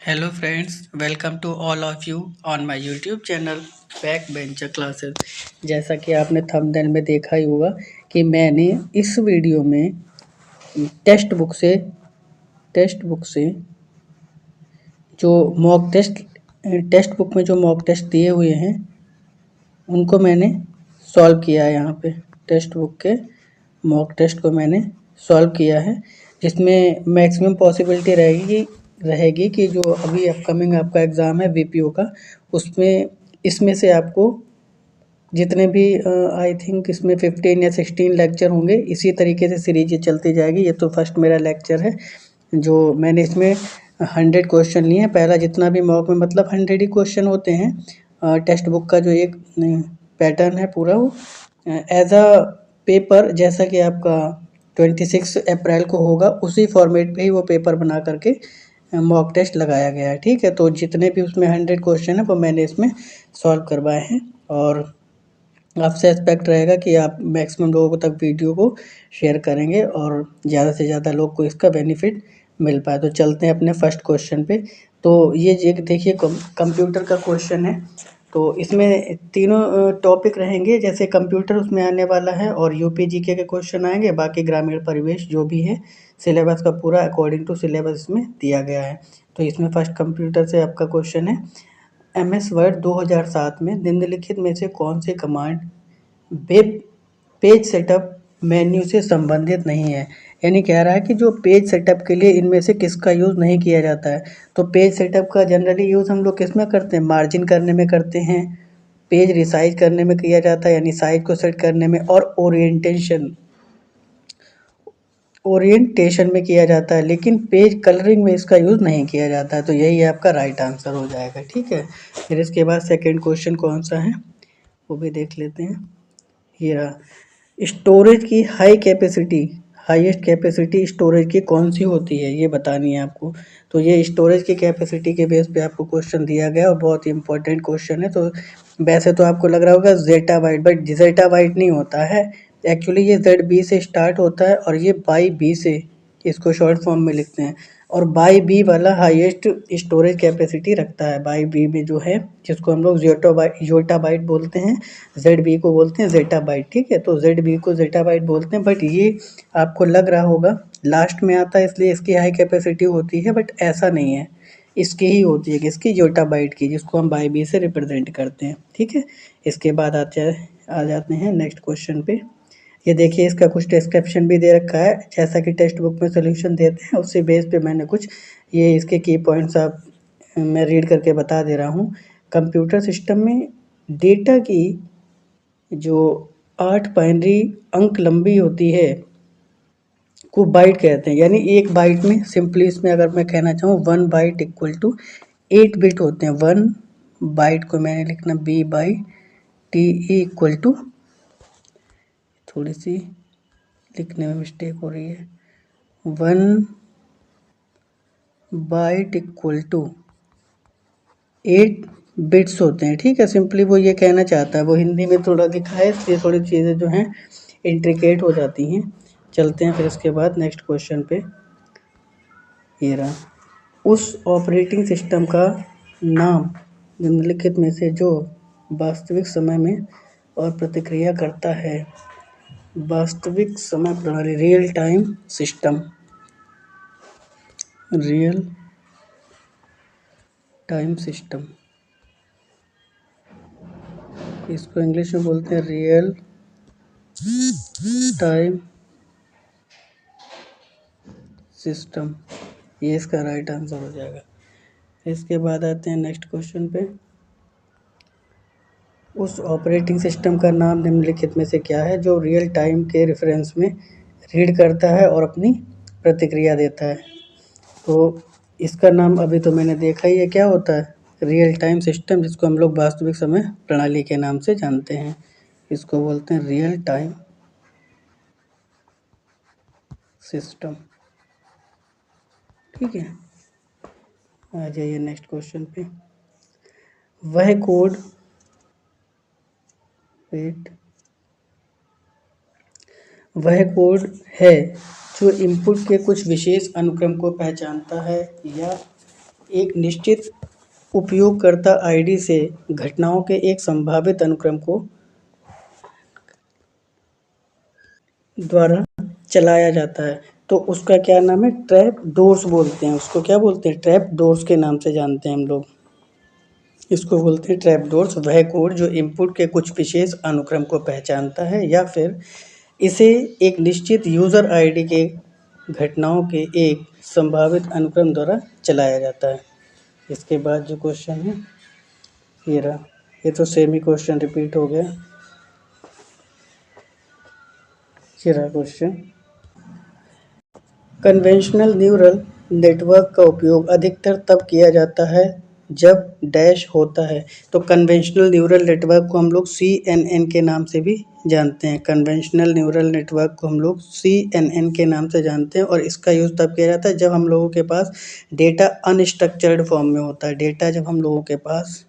Hello friends, welcome to all of you on my YouTube channel back bencher classes. जैसा कि आपने thumbnail में देखा ही होगा कि मैंने इस वीडियो में टेक्स्ट बुक से जो मॉक टेस्ट बुक में जो मॉक टेस्ट दिए हुए हैं उनको मैंने सॉल्व किया है। यहाँ पे टेक्स्ट बुक के मॉक टेस्ट को मैंने सॉल्व किया है, जिसमें मैक्सिमम पॉसिबिलिटी रहेगी कि जो अभी अपकमिंग आपका एग्ज़ाम है वीपीओ का, उसमें इसमें से आपको जितने भी आई थिंक इसमें 15 या 16 लेक्चर होंगे। इसी तरीके से सीरीज ये चलती जाएगी। ये तो फर्स्ट मेरा लेक्चर है जो मैंने इसमें 100 क्वेश्चन लिए हैं। पहला जितना भी मॉक में मतलब 100 ही क्वेश्चन होते हैं। टेक्स्ट बुक का जो एक पैटर्न है पूरा वो एज अ पेपर, जैसा कि आपका 26 अप्रैल को होगा उसी फॉर्मेट पे ही वो पेपर बना करके मॉक टेस्ट लगाया गया है। ठीक है, तो जितने भी उसमें 100 क्वेश्चन है वो मैंने इसमें सॉल्व करवाए हैं और आपसे एक्सपेक्ट रहेगा कि आप मैक्सिमम लोगों तक वीडियो को शेयर करेंगे और ज़्यादा से ज़्यादा लोग को इसका बेनिफिट मिल पाए। तो चलते हैं अपने फर्स्ट क्वेश्चन पे। तो ये देखिए कंप्यूटर का क्वेश्चन है। तो इसमें तीनों टॉपिक रहेंगे, जैसे कंप्यूटर उसमें आने वाला है और यूपी जीके के क्वेश्चन आएंगे, बाकी ग्रामीण परिवेश जो भी है सिलेबस का पूरा अकॉर्डिंग टू सिलेबस इसमें दिया गया है। तो इसमें फर्स्ट कंप्यूटर से आपका क्वेश्चन है, एमएस वर्ड 2007 में निम्नलिखित में से कौन सी command web page setup menu से संबंधित नहीं है। यानी कह रहा है कि जो पेज सेटअप के लिए इनमें से किसका यूज़ नहीं किया जाता है। तो पेज सेटअप का जनरली यूज़ हम लोग किस में करते हैं, मार्जिन करने में करते हैं, पेज रिसाइज करने में किया जाता है यानी साइज को सेट करने में, और ओरिएंटेशन में किया जाता है, लेकिन पेज कलरिंग में इसका यूज़ नहीं किया जाता है। तो यही आपका राइट आंसर हो जाएगा। ठीक है, फिर इसके बाद सेकंड क्वेश्चन कौन सा है वो भी देख लेते हैं। ये रहा, स्टोरेज की हाईएस्ट कैपेसिटी स्टोरेज की कौन सी होती है, ये बतानी है आपको। तो ये स्टोरेज की कैपेसिटी के बेस पे आपको क्वेश्चन दिया गया और बहुत ही इंपॉर्टेंट क्वेश्चन है। तो वैसे तो आपको लग रहा होगा ज़ेटाबाइट, बट ज़ेटाबाइट नहीं होता है एक्चुअली। ये ZB से स्टार्ट होता है और ये बाई बी से इसको शॉर्ट फॉर्म में लिखते हैं, और बाई बी वाला हाईएस्ट स्टोरेज कैपेसिटी रखता है। बाई बी में जो है जिसको हम लोग ज़ेटाबाइट बोलते हैं, ZB को बोलते हैं ज़ेटाबाइट। ठीक है, तो ZB को ज़ेटाबाइट बोलते हैं, बट ये आपको लग रहा होगा लास्ट में आता है इसलिए इसकी हाई कैपेसिटी होती है, बट ऐसा नहीं है। इसकी ही होती है, किसकी, ज़ेटाबाइट की, जिसको हम बाई बी से रिप्रेजेंट करते हैं। ठीक है, इसके बाद आ जाते हैं नेक्स्ट क्वेश्चन पे। ये देखिए इसका कुछ डिस्क्रिप्शन भी दे रखा है, जैसा कि टेक्स्ट बुक में सोल्यूशन देते हैं उसी बेस पे मैंने कुछ ये इसके की पॉइंट्स आप मैं रीड करके बता दे रहा हूँ। कंप्यूटर सिस्टम में डेटा की जो 8 बाइनरी अंक लंबी होती है को बाइट कहते हैं। यानी एक बाइट में सिंपली इसमें अगर मैं कहना चाहूँ 1 बाइट इक्वल टू 8 बिट होते हैं। 1 बाइट को मैंने लिखना B/T इक्वल टू, थोड़ी सी लिखने में मिस्टेक हो रही है, 1 बाइट इक्वल टू 8 बिट्स होते हैं। ठीक है, सिंपली वो ये कहना चाहता है, वो हिंदी में थोड़ा लिखा है इसलिए थोड़ी चीज़ें जो हैं इंट्रिकेट हो जाती हैं। चलते हैं फिर इसके बाद नेक्स्ट क्वेश्चन पे। ये रहा, उस ऑपरेटिंग सिस्टम का नाम निम्नलिखित में से जो वास्तविक समय में और प्रतिक्रिया करता है। वास्तविक समय प्रणाली, real time system, real time system, इसको इंग्लिश में बोलते हैं रियल टाइम सिस्टम। ये इसका राइट आंसर हो जाएगा। इसके बाद आते हैं नेक्स्ट क्वेश्चन पे। उस ऑपरेटिंग सिस्टम का नाम निम्नलिखित में से क्या है जो रियल टाइम के रेफरेंस में रीड करता है और अपनी प्रतिक्रिया देता है। तो इसका नाम अभी तो मैंने देखा ही है, क्या होता है, रियल टाइम सिस्टम, जिसको हम लोग वास्तविक समय प्रणाली के नाम से जानते हैं। इसको बोलते हैं रियल टाइम सिस्टम। ठीक है, आ जाइए नेक्स्ट क्वेश्चन पे। वह कोड वह कोड है जो इनपुट के कुछ विशेष अनुक्रम को पहचानता है या एक निश्चित उपयोगकर्ता आईडी से घटनाओं के एक संभावित अनुक्रम को द्वारा चलाया जाता है, तो उसका क्या नाम है? ट्रैप डोर्स बोलते हैं उसको। क्या बोलते हैं? ट्रैप डोर्स के नाम से जानते हैं हम लोग। इसको बोलते हैं ट्रैप डोर्स। वह कोड जो इनपुट के कुछ विशेष अनुक्रम को पहचानता है या फिर इसे एक निश्चित यूज़र आईडी के घटनाओं के एक संभावित अनुक्रम द्वारा चलाया जाता है। इसके बाद जो क्वेश्चन है ये रहा। ये तो सेम ही क्वेश्चन रिपीट हो गया। ये रहा क्वेश्चन। कन्वेंशनल न्यूरल नेटवर्क का उपयोग अधिकतर तब किया जाता है जब डैश होता है। तो कन्वेंशनल न्यूरल नेटवर्क को हम लोग CNN के नाम से भी जानते हैं। कन्वेंशनल न्यूरल नेटवर्क को हम लोग CNN के नाम से जानते हैं और इसका यूज़ तब किया जाता है जब हम लोगों के पास डेटा अनस्ट्रक्चर्ड फॉर्म में होता है। डेटा जब हम लोगों के पास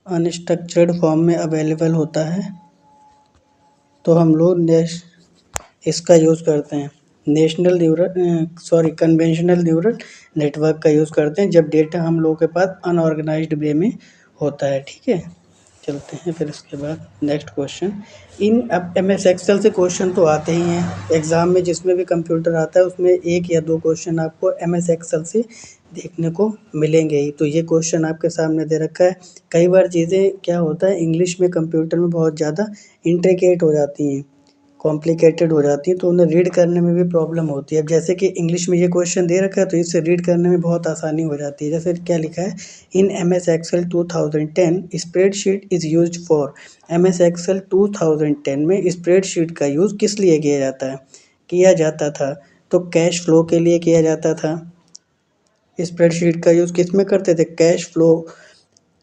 अनस्ट्रक्चर्ड फॉर्म में अवेलेबल होता है तो हम लोग इसका यूज़ करते हैं। कन्वेंशनल न्यूरल नेटवर्क का यूज़ करते हैं जब डेटा हम लोगों के पास अनऑर्गेनाइज्ड वे में होता है। ठीक है, चलते हैं फिर इसके बाद नेक्स्ट क्वेश्चन। अब MS एक्सेल से क्वेश्चन तो आते ही हैं एग्ज़ाम में, जिसमें भी कंप्यूटर आता है उसमें 1 या 2 क्वेश्चन आपको MS एक्सेल से देखने को मिलेंगे ही। तो ये क्वेश्चन आपके सामने दे रखा है। कई बार चीज़ें क्या होता है, इंग्लिश में कंप्यूटर में बहुत ज़्यादा इंट्रिकेट हो जाती हैं, कॉम्प्लिकेटेड हो जाती है, तो उन्हें रीड करने में भी प्रॉब्लम होती है। अब जैसे कि इंग्लिश में ये क्वेश्चन दे रखा है तो इसे रीड करने में बहुत आसानी हो जाती है। जैसे क्या लिखा है, in MS Excel 2010 spreadsheet is used for. MS Excel 2010 में स्प्रेडशीट का यूज़ किस लिए किया जाता था? तो कैश फ्लो के लिए किया जाता था। स्प्रेडशीट का यूज़ किस में करते थे? कैश फ्लो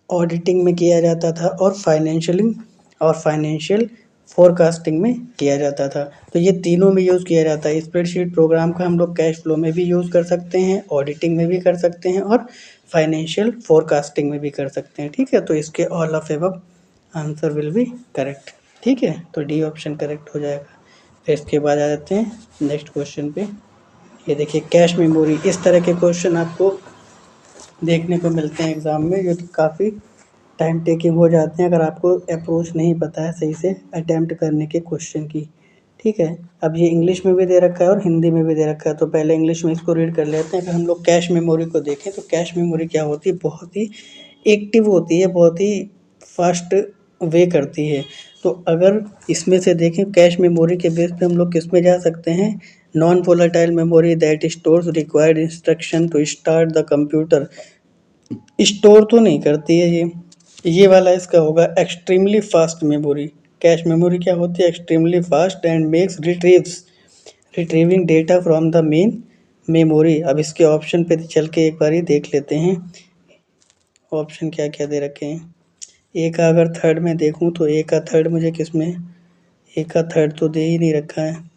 ऑडिटिंग में किया जाता था और फाइनेंशियल फोरकास्टिंग में किया जाता था। तो ये तीनों में यूज़ किया जाता है। स्प्रेडशीट प्रोग्राम का हम लोग कैश फ्लो में भी यूज़ कर सकते हैं, ऑडिटिंग में भी कर सकते हैं और फाइनेंशियल फोरकास्टिंग में भी कर सकते हैं। ठीक है, तो इसके all of above answer will be correct. ठीक है, तो डी ऑप्शन करेक्ट हो जाएगा। फिर इसके बाद आ जाते हैं नेक्स्ट क्वेश्चन पे। ये देखिए कैश मेमोरी, इस तरह के क्वेश्चन आपको देखने को मिलते हैं एग्ज़ाम में, जो कि काफ़ी टाइम टेकिंग हो जाते हैं अगर आपको अप्रोच नहीं पता है सही से अटैम्प्ट करने के क्वेश्चन की। ठीक है, अब ये इंग्लिश में भी दे रखा है और हिंदी में भी दे रखा है, तो पहले इंग्लिश में इसको रीड कर लेते हैं। अगर हम लोग कैश मेमोरी को देखें तो कैश मेमोरी क्या होती है, बहुत ही एक्टिव होती है, बहुत ही फास्ट वे करती है। तो अगर इसमें से देखें कैश मेमोरी के बेस पे हम लोग किस में जा सकते हैं, non volatile memory that stores required instruction to start the computer. Store तो नहीं करती है ये वाला इसका होगा extremely fast memory. Cache memory क्या होती है, extremely fast and makes retrieving data from the main memory. अब इसके ऑप्शन पे चल के एक बार ही देख लेते हैं ऑप्शन क्या क्या दे रखे हैं। ए का अगर थर्ड में देखूं तो ए का थर्ड मुझे किसमें, ए का थर्ड तो दे ही नहीं रखा है,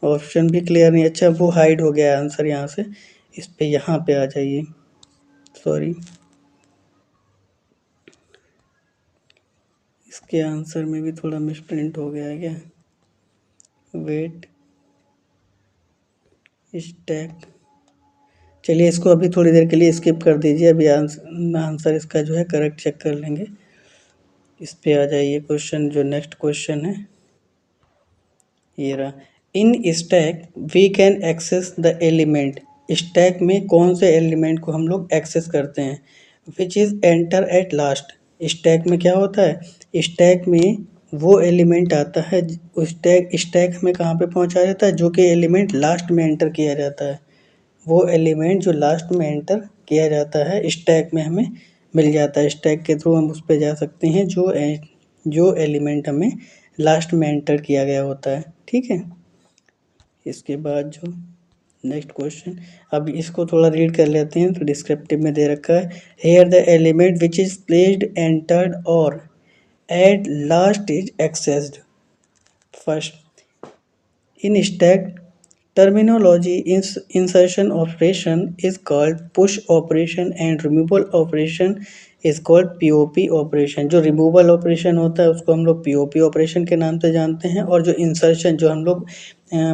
ऑप्शन भी क्लियर नहीं। अच्छा वो हाइड हो गया है आंसर यहाँ से, इस पे यहाँ पे आ जाइए, सॉरी इसके आंसर में भी थोड़ा मिसप्रिंट हो गया है क्या, वेट स्टैक। चलिए इसको अभी थोड़ी देर के लिए स्किप कर दीजिए, अभी आंसर इसका जो है करेक्ट चेक कर लेंगे। इस पे आ जाइए क्वेश्चन, जो नेक्स्ट क्वेश्चन है ये रहा। In stack we can access the element. Stack में कौन से एलिमेंट को हम लोग एक्सेस करते हैं, which is enter at last. Stack में क्या होता है, स्टैक में वो एलिमेंट आता है, स्टैक हमें कहाँ पे पहुँचा जाता है, जो कि एलिमेंट लास्ट में एंटर किया जाता है। वो एलिमेंट जो लास्ट में एंटर किया जाता है स्टैक में हमें मिल जाता है। स्टैक के थ्रू हम उस पर जा सकते हैं जो एलिमेंट हमें लास्ट में एंटर किया गया होता है। ठीक है, इसके बाद जो नेक्स्ट क्वेश्चन, अब इसको थोड़ा रीड कर लेते हैं। तो डिस्क्रिप्टिव में दे रखा है, here the element which is placed entered और at last is accessed first. In stack terminology, insertion operation is called push operation and removal operation is called POP operation। जो रिमूवल ऑपरेशन होता है उसको हम लोग POP ऑपरेशन के नाम से जानते हैं, और जो इंसर्शन, जो हम लोग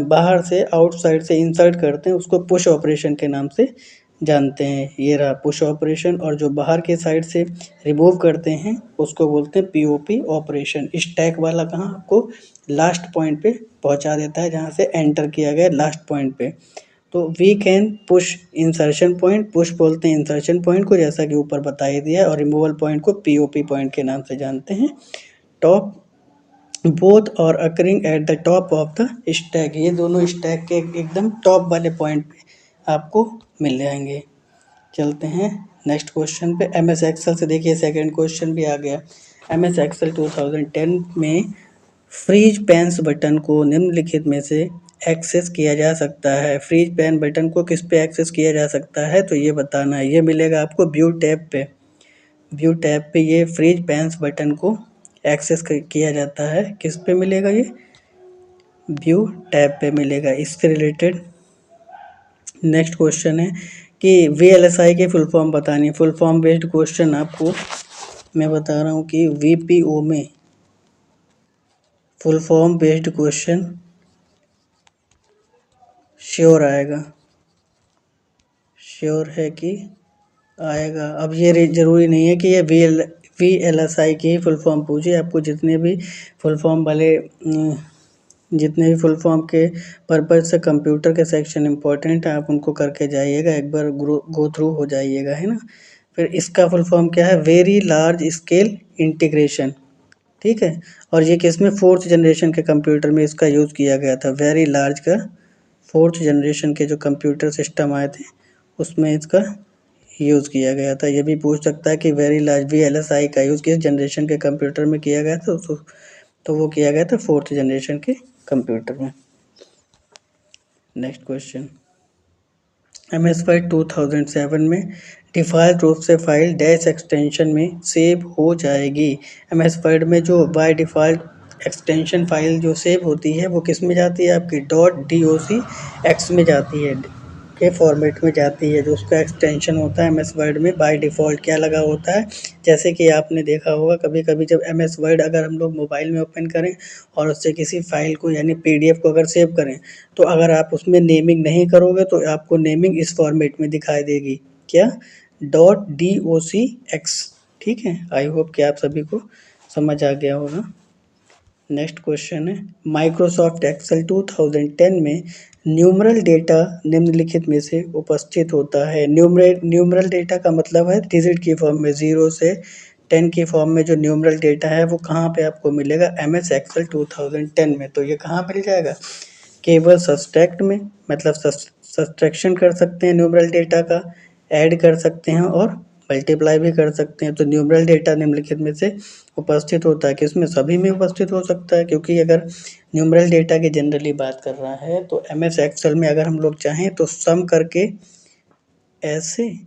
बाहर से आउटसाइड से इंसर्ट करते हैं, उसको पुश ऑपरेशन के नाम से जानते हैं, ये रहा पुश ऑपरेशन। और जो बाहर के साइड से रिमूव करते हैं उसको बोलते हैं पीओपी ऑपरेशन। स्टैक वाला कहाँ आपको लास्ट पॉइंट पे पहुंचा देता है जहाँ से एंटर किया गया लास्ट पॉइंट पे। तो we can push insertion point, push बोलते हैं इंसर्शन पॉइंट को, जैसा कि ऊपर बता ही दिया, और रिमूवल पॉइंट को पीओपी पॉइंट के नाम से जानते हैं। टॉप बोथ और occurring at the top of the stack, ये दोनों स्टैक के एकदम टॉप वाले पॉइंट पे आपको मिल जाएंगे। चलते हैं नेक्स्ट क्वेश्चन पे। एम एस एक्सेल से देखिए सेकंड क्वेश्चन भी आ गया। एम एस एक्सेल 2010 में फ्रीज पेन्स बटन को निम्नलिखित में से एक्सेस किया जा सकता है। फ्रीज पेन बटन को किस पे एक्सेस किया जा सकता है, तो ये बताना है। ये मिलेगा आपको व्यू टैब पे। व्यू टैब पे ये फ्रीज पेन्स बटन को एक्सेस किया जाता है। किस पे मिलेगा, ये व्यू टैब पे मिलेगा। इससे रिलेटेड नेक्स्ट क्वेश्चन है कि VLSI की फुल फॉर्म बतानी है। फुल फॉर्म बेस्ड क्वेश्चन आपको मैं बता रहा हूँ कि VPO में full form based question sure आएगा, श्योर है कि आएगा। अब ये ज़रूरी नहीं है कि ये VLSI की ही फुल फॉर्म पूछे, आपको जितने भी फुल फॉर्म वाले जितने भी फुल फॉर्म के पर्पज से कंप्यूटर के सेक्शन इंपॉर्टेंट है आप उनको करके जाइएगा, एक बार गो थ्रू हो जाइएगा, है ना। फिर इसका फुल फॉर्म क्या है, वेरी लार्ज स्केल इंटीग्रेशन, ठीक है। और ये किसमें, फोर्थ जनरेशन के कंप्यूटर में इसका यूज़ किया गया था। वेरी लार्ज का फोर्थ जनरेशन के जो कंप्यूटर सिस्टम आए थे उसमें इसका यूज़ किया गया था। ये भी पूछ सकता है कि वेरी लार्ज VLSI का यूज़ किस जनरेशन के कंप्यूटर में किया गया था, तो वो किया गया था फोर्थ जनरेशन के कंप्यूटर में। नेक्स्ट क्वेश्चन, MS वर्ड 2007 में डिफ़ॉल्ट रूप से फाइल डैश एक्सटेंशन में सेव हो जाएगी। MS वर्ड में जो बाय डिफ़ॉल्ट एक्सटेंशन फाइल जो सेव होती है वो किस में जाती है, आपकी .docx में जाती है, के फॉर्मेट में जाती है। जो उसका एक्सटेंशन होता है MS वर्ड में बाय डिफ़ॉल्ट क्या लगा होता है, जैसे कि आपने देखा होगा कभी कभी जब MS वर्ड अगर हम लोग मोबाइल में ओपन करें और उससे किसी फाइल को यानी PDF को अगर सेव करें, तो अगर आप उसमें नेमिंग नहीं करोगे तो आपको नेमिंग इस फॉर्मेट में दिखाई देगी, क्या, .docx, ठीक है। आई होप कि आप सभी को समझ आ गया होगा। नेक्स्ट क्वेश्चन है, माइक्रोसॉफ्ट एक्सेल 2010 में न्यूमरल डेटा निम्नलिखित में से उपस्थित होता है। न्यूमरल डेटा का मतलब है डिजिट की फॉर्म में 0 से 10 की फॉर्म में जो न्यूमरल डेटा है वो कहाँ पे आपको मिलेगा, MS एक्सेल 2010 में। तो ये कहाँ मिल जाएगा, केवल सब्सट्रैक्ट में, मतलब सब्सट्रैक्शन कर सकते हैं न्यूमरल डेटा का, ऐड कर सकते हैं और मल्टीप्लाई भी कर सकते हैं। तो न्यूमरल डेटा निम्नलिखित में से उपस्थित होता है, किसमें, सभी में उपस्थित हो सकता है। क्योंकि अगर न्यूमरल डेटा की जनरली बात कर रहा है तो MS एक्सेल में अगर हम लोग चाहें तो सम करके ऐसे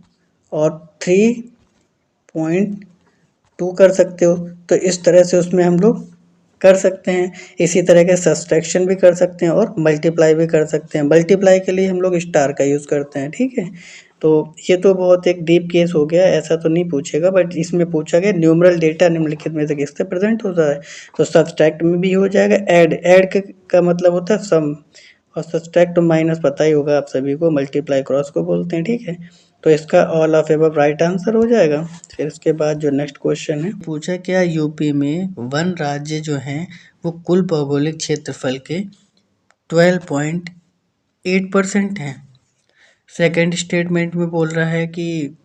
और 3.2 कर सकते हो, तो इस तरह से उसमें हम लोग कर सकते हैं। इसी तरह के सब्सट्रैक्शन भी कर सकते हैं और मल्टीप्लाई भी कर सकते हैं। मल्टीप्लाई के लिए हम लोग स्टार का यूज़ करते हैं, ठीक है। तो ये तो बहुत एक डीप केस हो गया, ऐसा तो नहीं पूछेगा, बट इसमें पूछा गया न्यूमरल डेटा निम्नलिखित में से किससे प्रेजेंट होता है, तो सब्सट्रैक्ट में भी हो जाएगा। ऐड का मतलब होता है सम, और सब्सट्रैक्ट माइनस पता ही होगा आप सभी को, मल्टीप्लाई क्रॉस को बोलते हैं, ठीक है। तो इसका all of above right answer हो जाएगा। फिर इसके बाद जो नेक्स्ट क्वेश्चन है, पूछा क्या यूपी में वन राज्य जो हैं वो कुल भौगोलिक क्षेत्रफल के 12.8% हैं। सेकंड स्टेटमेंट में बोल रहा है कि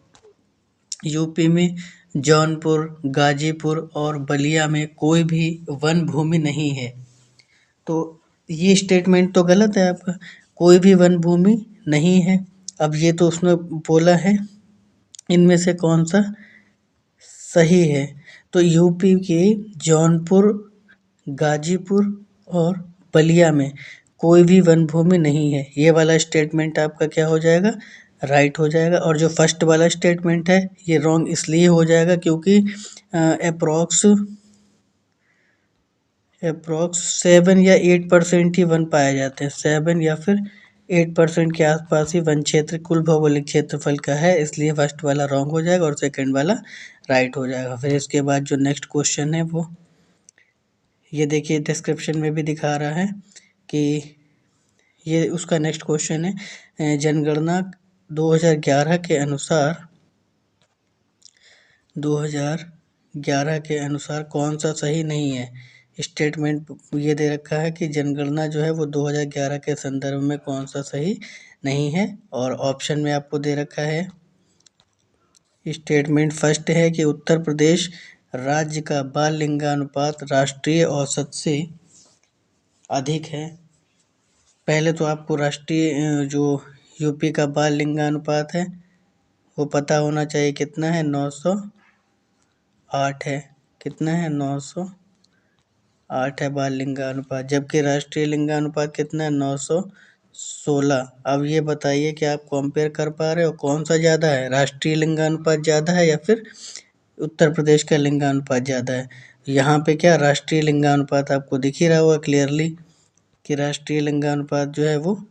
यूपी में जौनपुर, गाजीपुर और बलिया में कोई भी वन भूमि नहीं है। तो ये स्टेटमेंट तो गलत है आपका, कोई भी वन भूमि नहीं है। अब ये तो उसने बोला है इनमें से कौन सा सही है, तो यूपी के जौनपुर, गाजीपुर और बलिया में कोई भी वन भूमि नहीं है। ये वाला स्टेटमेंट आपका क्या हो जाएगा, राइट हो जाएगा। और जो फर्स्ट वाला स्टेटमेंट है ये रॉन्ग इसलिए हो जाएगा क्योंकि अप्रॉक्स 7 या 8% ही वन पाए जाते हैं। 7 या फिर 8% के आसपास ही वन क्षेत्र कुल भौगोलिक क्षेत्रफल का है, इसलिए फर्स्ट वाला रॉन्ग हो जाएगा और सेकंड वाला राइट हो जाएगा। फिर इसके बाद जो नेक्स्ट क्वेश्चन है वो ये देखिए डिस्क्रिप्शन में भी दिखा रहा है कि ये उसका नेक्स्ट क्वेश्चन है, जनगणना 2011 के अनुसार 2011 के अनुसार कौन सा सही नहीं है। स्टेटमेंट ये दे रखा है कि जनगणना जो है वो 2011 के संदर्भ में कौन सा सही नहीं है, और ऑप्शन में आपको दे रखा है। स्टेटमेंट फर्स्ट है कि उत्तर प्रदेश राज्य का बाल लिंगानुपात राष्ट्रीय औसत से अधिक है। पहले तो आपको राष्ट्रीय जो यूपी का बाल लिंगानुपात है वो पता होना चाहिए, कितना है, 908 है। कितना है, 908 है बाल लिंगानुपात, जबकि राष्ट्रीय लिंगानुपात कितना है, 916। अब ये बताइए कि आप कंपेयर कर पा रहे हो कौन सा ज़्यादा है, राष्ट्रीय लिंगानुपात ज़्यादा है या फिर उत्तर प्रदेश का लिंगानुपात ज़्यादा है। यहाँ पे क्या राष्ट्रीय लिंगानुपात आपको दिख ही रहा होगा क्लियरली कि राष्ट्रीय लिंगानुपात जो है वो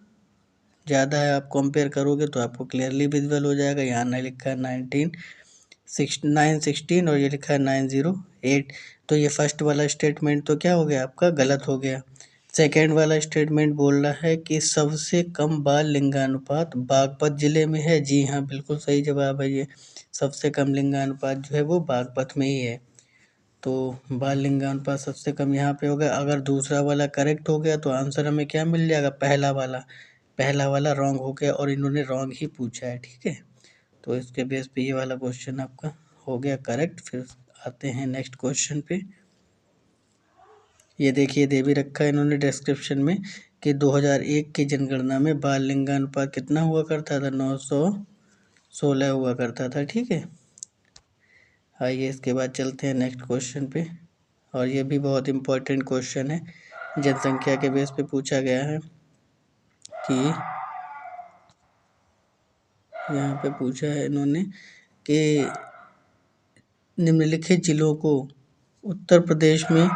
ज़्यादा है। आप कंपेयर करोगे तो आपको क्लियरली विजुअल हो जाएगा। यहाँ ना लिखा है 916 और ये लिखा है 908। तो ये फर्स्ट वाला स्टेटमेंट तो क्या हो गया आपका, गलत हो गया। सेकेंड वाला स्टेटमेंट बोल रहा है कि सबसे कम बाल लिंगानुपात बागपत जिले में है। जी हाँ, बिल्कुल सही जवाब है ये। सबसे कम लिंगानुपात जो है वो बागपत में ही है। तो बाल लिंगानुपात सबसे कम यहाँ पे हो गया। अगर दूसरा वाला करेक्ट हो गया तो आंसर हमें क्या मिल जाएगा, पहला वाला रॉन्ग हो गया और इन्होंने रॉन्ग ही पूछा है, ठीक है। तो इसके बेस पे ये वाला क्वेश्चन आपका हो गया करेक्ट। फिर आते हैं नेक्स्ट क्वेश्चन पे। ये देखिए दे भी रखा है इन्होंने डिस्क्रिप्शन में कि 2001 की जनगणना में बाल लिंगानुपात कितना हुआ करता था, 916 हुआ करता था, ठीक है। आइए इसके बाद चलते हैं नेक्स्ट क्वेश्चन पे, और ये भी बहुत इम्पोर्टेंट क्वेश्चन है, जनसंख्या के बेस पे पूछा गया है कि यहाँ पे पूछा है इन्होंने कि निम्नलिखित जिलों को उत्तर प्रदेश में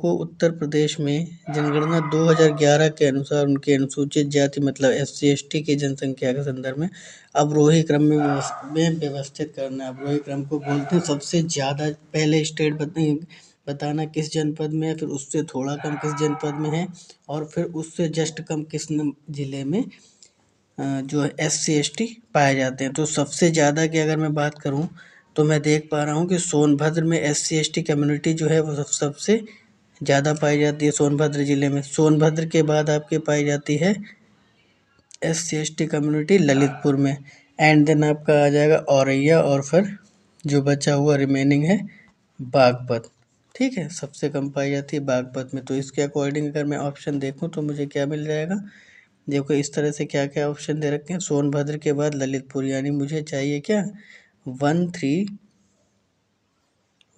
उत्तर प्रदेश में जनगणना 2011 के अनुसार उनके अनुसूचित जाति मतलब SC/ST की जनसंख्या के संदर्भ में अवरोही क्रम में व्यवस्थित करना। अवरोही क्रम को बोलते हैं सबसे ज़्यादा पहले स्टेट बताना किस जनपद में है, फिर उससे थोड़ा कम किस जनपद में है, और फिर उससे जस्ट कम किस जिले में जो SC/ST पाए जाते हैं। तो सबसे ज़्यादा की अगर मैं बात करूं तो मैं देख पा रहा हूं कि सोनभद्र में SC/ST कम्युनिटी जो है वो सबसे ज़्यादा पाई जाती है सोनभद्र ज़िले में। सोनभद्र के बाद आपके पाई जाती है SC/ST कम्युनिटी ललितपुर में, एंड देन आपका आ जाएगा औरैया, और फिर जो बचा हुआ रिमेनिंग है बागपत, ठीक है। सबसे कम पाई जाती है बागपत में। तो इसके अकॉर्डिंग अगर मैं ऑप्शन देखूं तो मुझे क्या मिल जाएगा, देखो इस तरह से क्या क्या ऑप्शन दे रखे हैं, सोनभद्र के बाद ललितपुर, यानी मुझे चाहिए क्या 1, 3,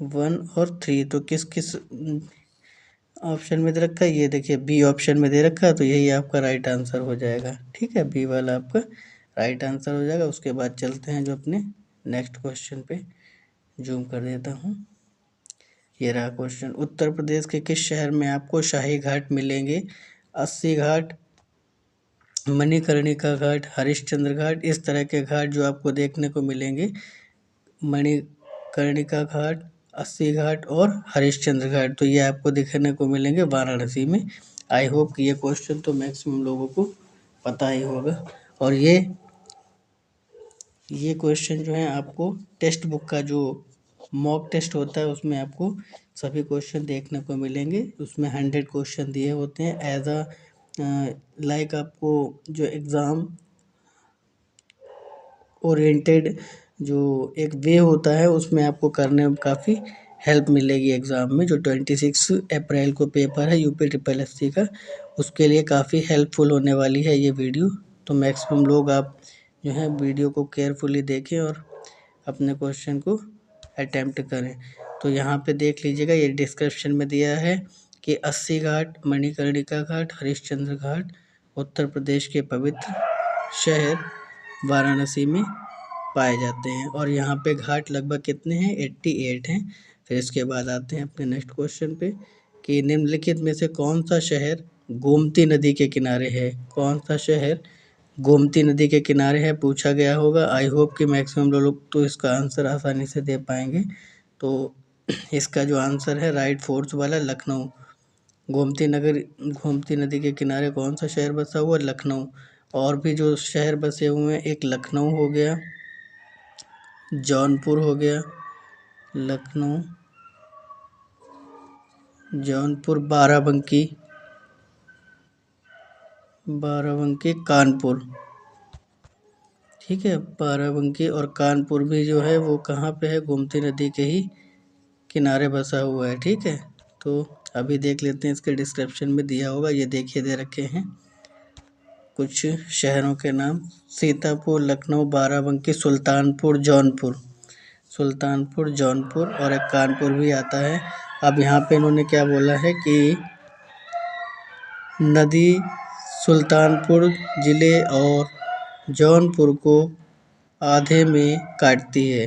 1 और 3। तो किस किस ऑप्शन में दे रखा है, ये देखिए बी ऑप्शन में दे रखा है, तो यही आपका राइट आंसर हो जाएगा, ठीक है। बी वाला आपका राइट आंसर हो जाएगा। उसके बाद चलते हैं जो अपने नेक्स्ट क्वेश्चन पे, जूम कर देता हूँ। ये रहा क्वेश्चन, उत्तर प्रदेश के किस शहर में आपको शाही घाट मिलेंगे। अस्सी घाट, मणिकर्णिका घाट, हरिश्चंद्र घाट, इस तरह के घाट जो आपको देखने को मिलेंगे, मणिकर्णिका घाट, अस्सी घाट और हरिश्चंद्र घाट, तो ये आपको देखने को मिलेंगे वाराणसी में। आई होप कि ये क्वेश्चन तो मैक्सिमम लोगों को पता ही होगा, और ये क्वेश्चन जो है आपको टेक्स्ट बुक का जो मॉक टेस्ट होता है उसमें आपको सभी क्वेश्चन देखने को मिलेंगे। उसमें 100 क्वेश्चन दिए होते हैं एज अ लाइक आपको जो एग्ज़ाम ओरिएंटेड जो एक वे होता है उसमें आपको करने में काफ़ी हेल्प मिलेगी एग्ज़ाम में। जो 26 अप्रैल को पेपर है UP SSC का, उसके लिए काफ़ी हेल्पफुल होने वाली है ये वीडियो। तो मैक्सिमम लोग आप जो है वीडियो को केयरफुली देखें और अपने क्वेश्चन को अटेम्प्ट करें। तो यहाँ पे देख लीजिएगा, ये डिस्क्रिप्शन में दिया है कि अस्सी घाट, मणिकर्णिका घाट, हरिश्चंद्र घाट उत्तर प्रदेश के पवित्र शहर वाराणसी में पाए जाते हैं, और यहाँ पे घाट लगभग कितने हैं, 88 हैं। फिर इसके बाद आते हैं अपने नेक्स्ट क्वेश्चन पे कि निम्नलिखित में से कौन सा शहर गोमती नदी के किनारे है। कौन सा शहर गोमती नदी के किनारे है पूछा गया होगा। आई होप कि मैक्सिमम लोग तो इसका आंसर आसानी से दे पाएंगे। तो इसका जो आंसर है राइट फोर्थ वाला लखनऊ। गोमती नदी के किनारे कौन सा शहर बसा हुआ, लखनऊ। और भी जो शहर बसे हुए हैं, एक लखनऊ हो गया, जौनपुर हो गया, लखनऊ, जौनपुर, बाराबंकी, कानपुर। ठीक है, बाराबंकी और कानपुर भी जो है वो कहाँ पे है, गोमती नदी के ही किनारे बसा हुआ है। ठीक है, तो अभी देख लेते हैं, इसके डिस्क्रिप्शन में दिया होगा, ये देखिए दे रखे हैं कुछ शहरों के नाम, सीतापुर, लखनऊ, बाराबंकी, सुल्तानपुर, जौनपुर और एक कानपुर भी आता है। अब यहाँ पे इन्होंने क्या बोला है कि नदी सुल्तानपुर ज़िले और जौनपुर को आधे में काटती है।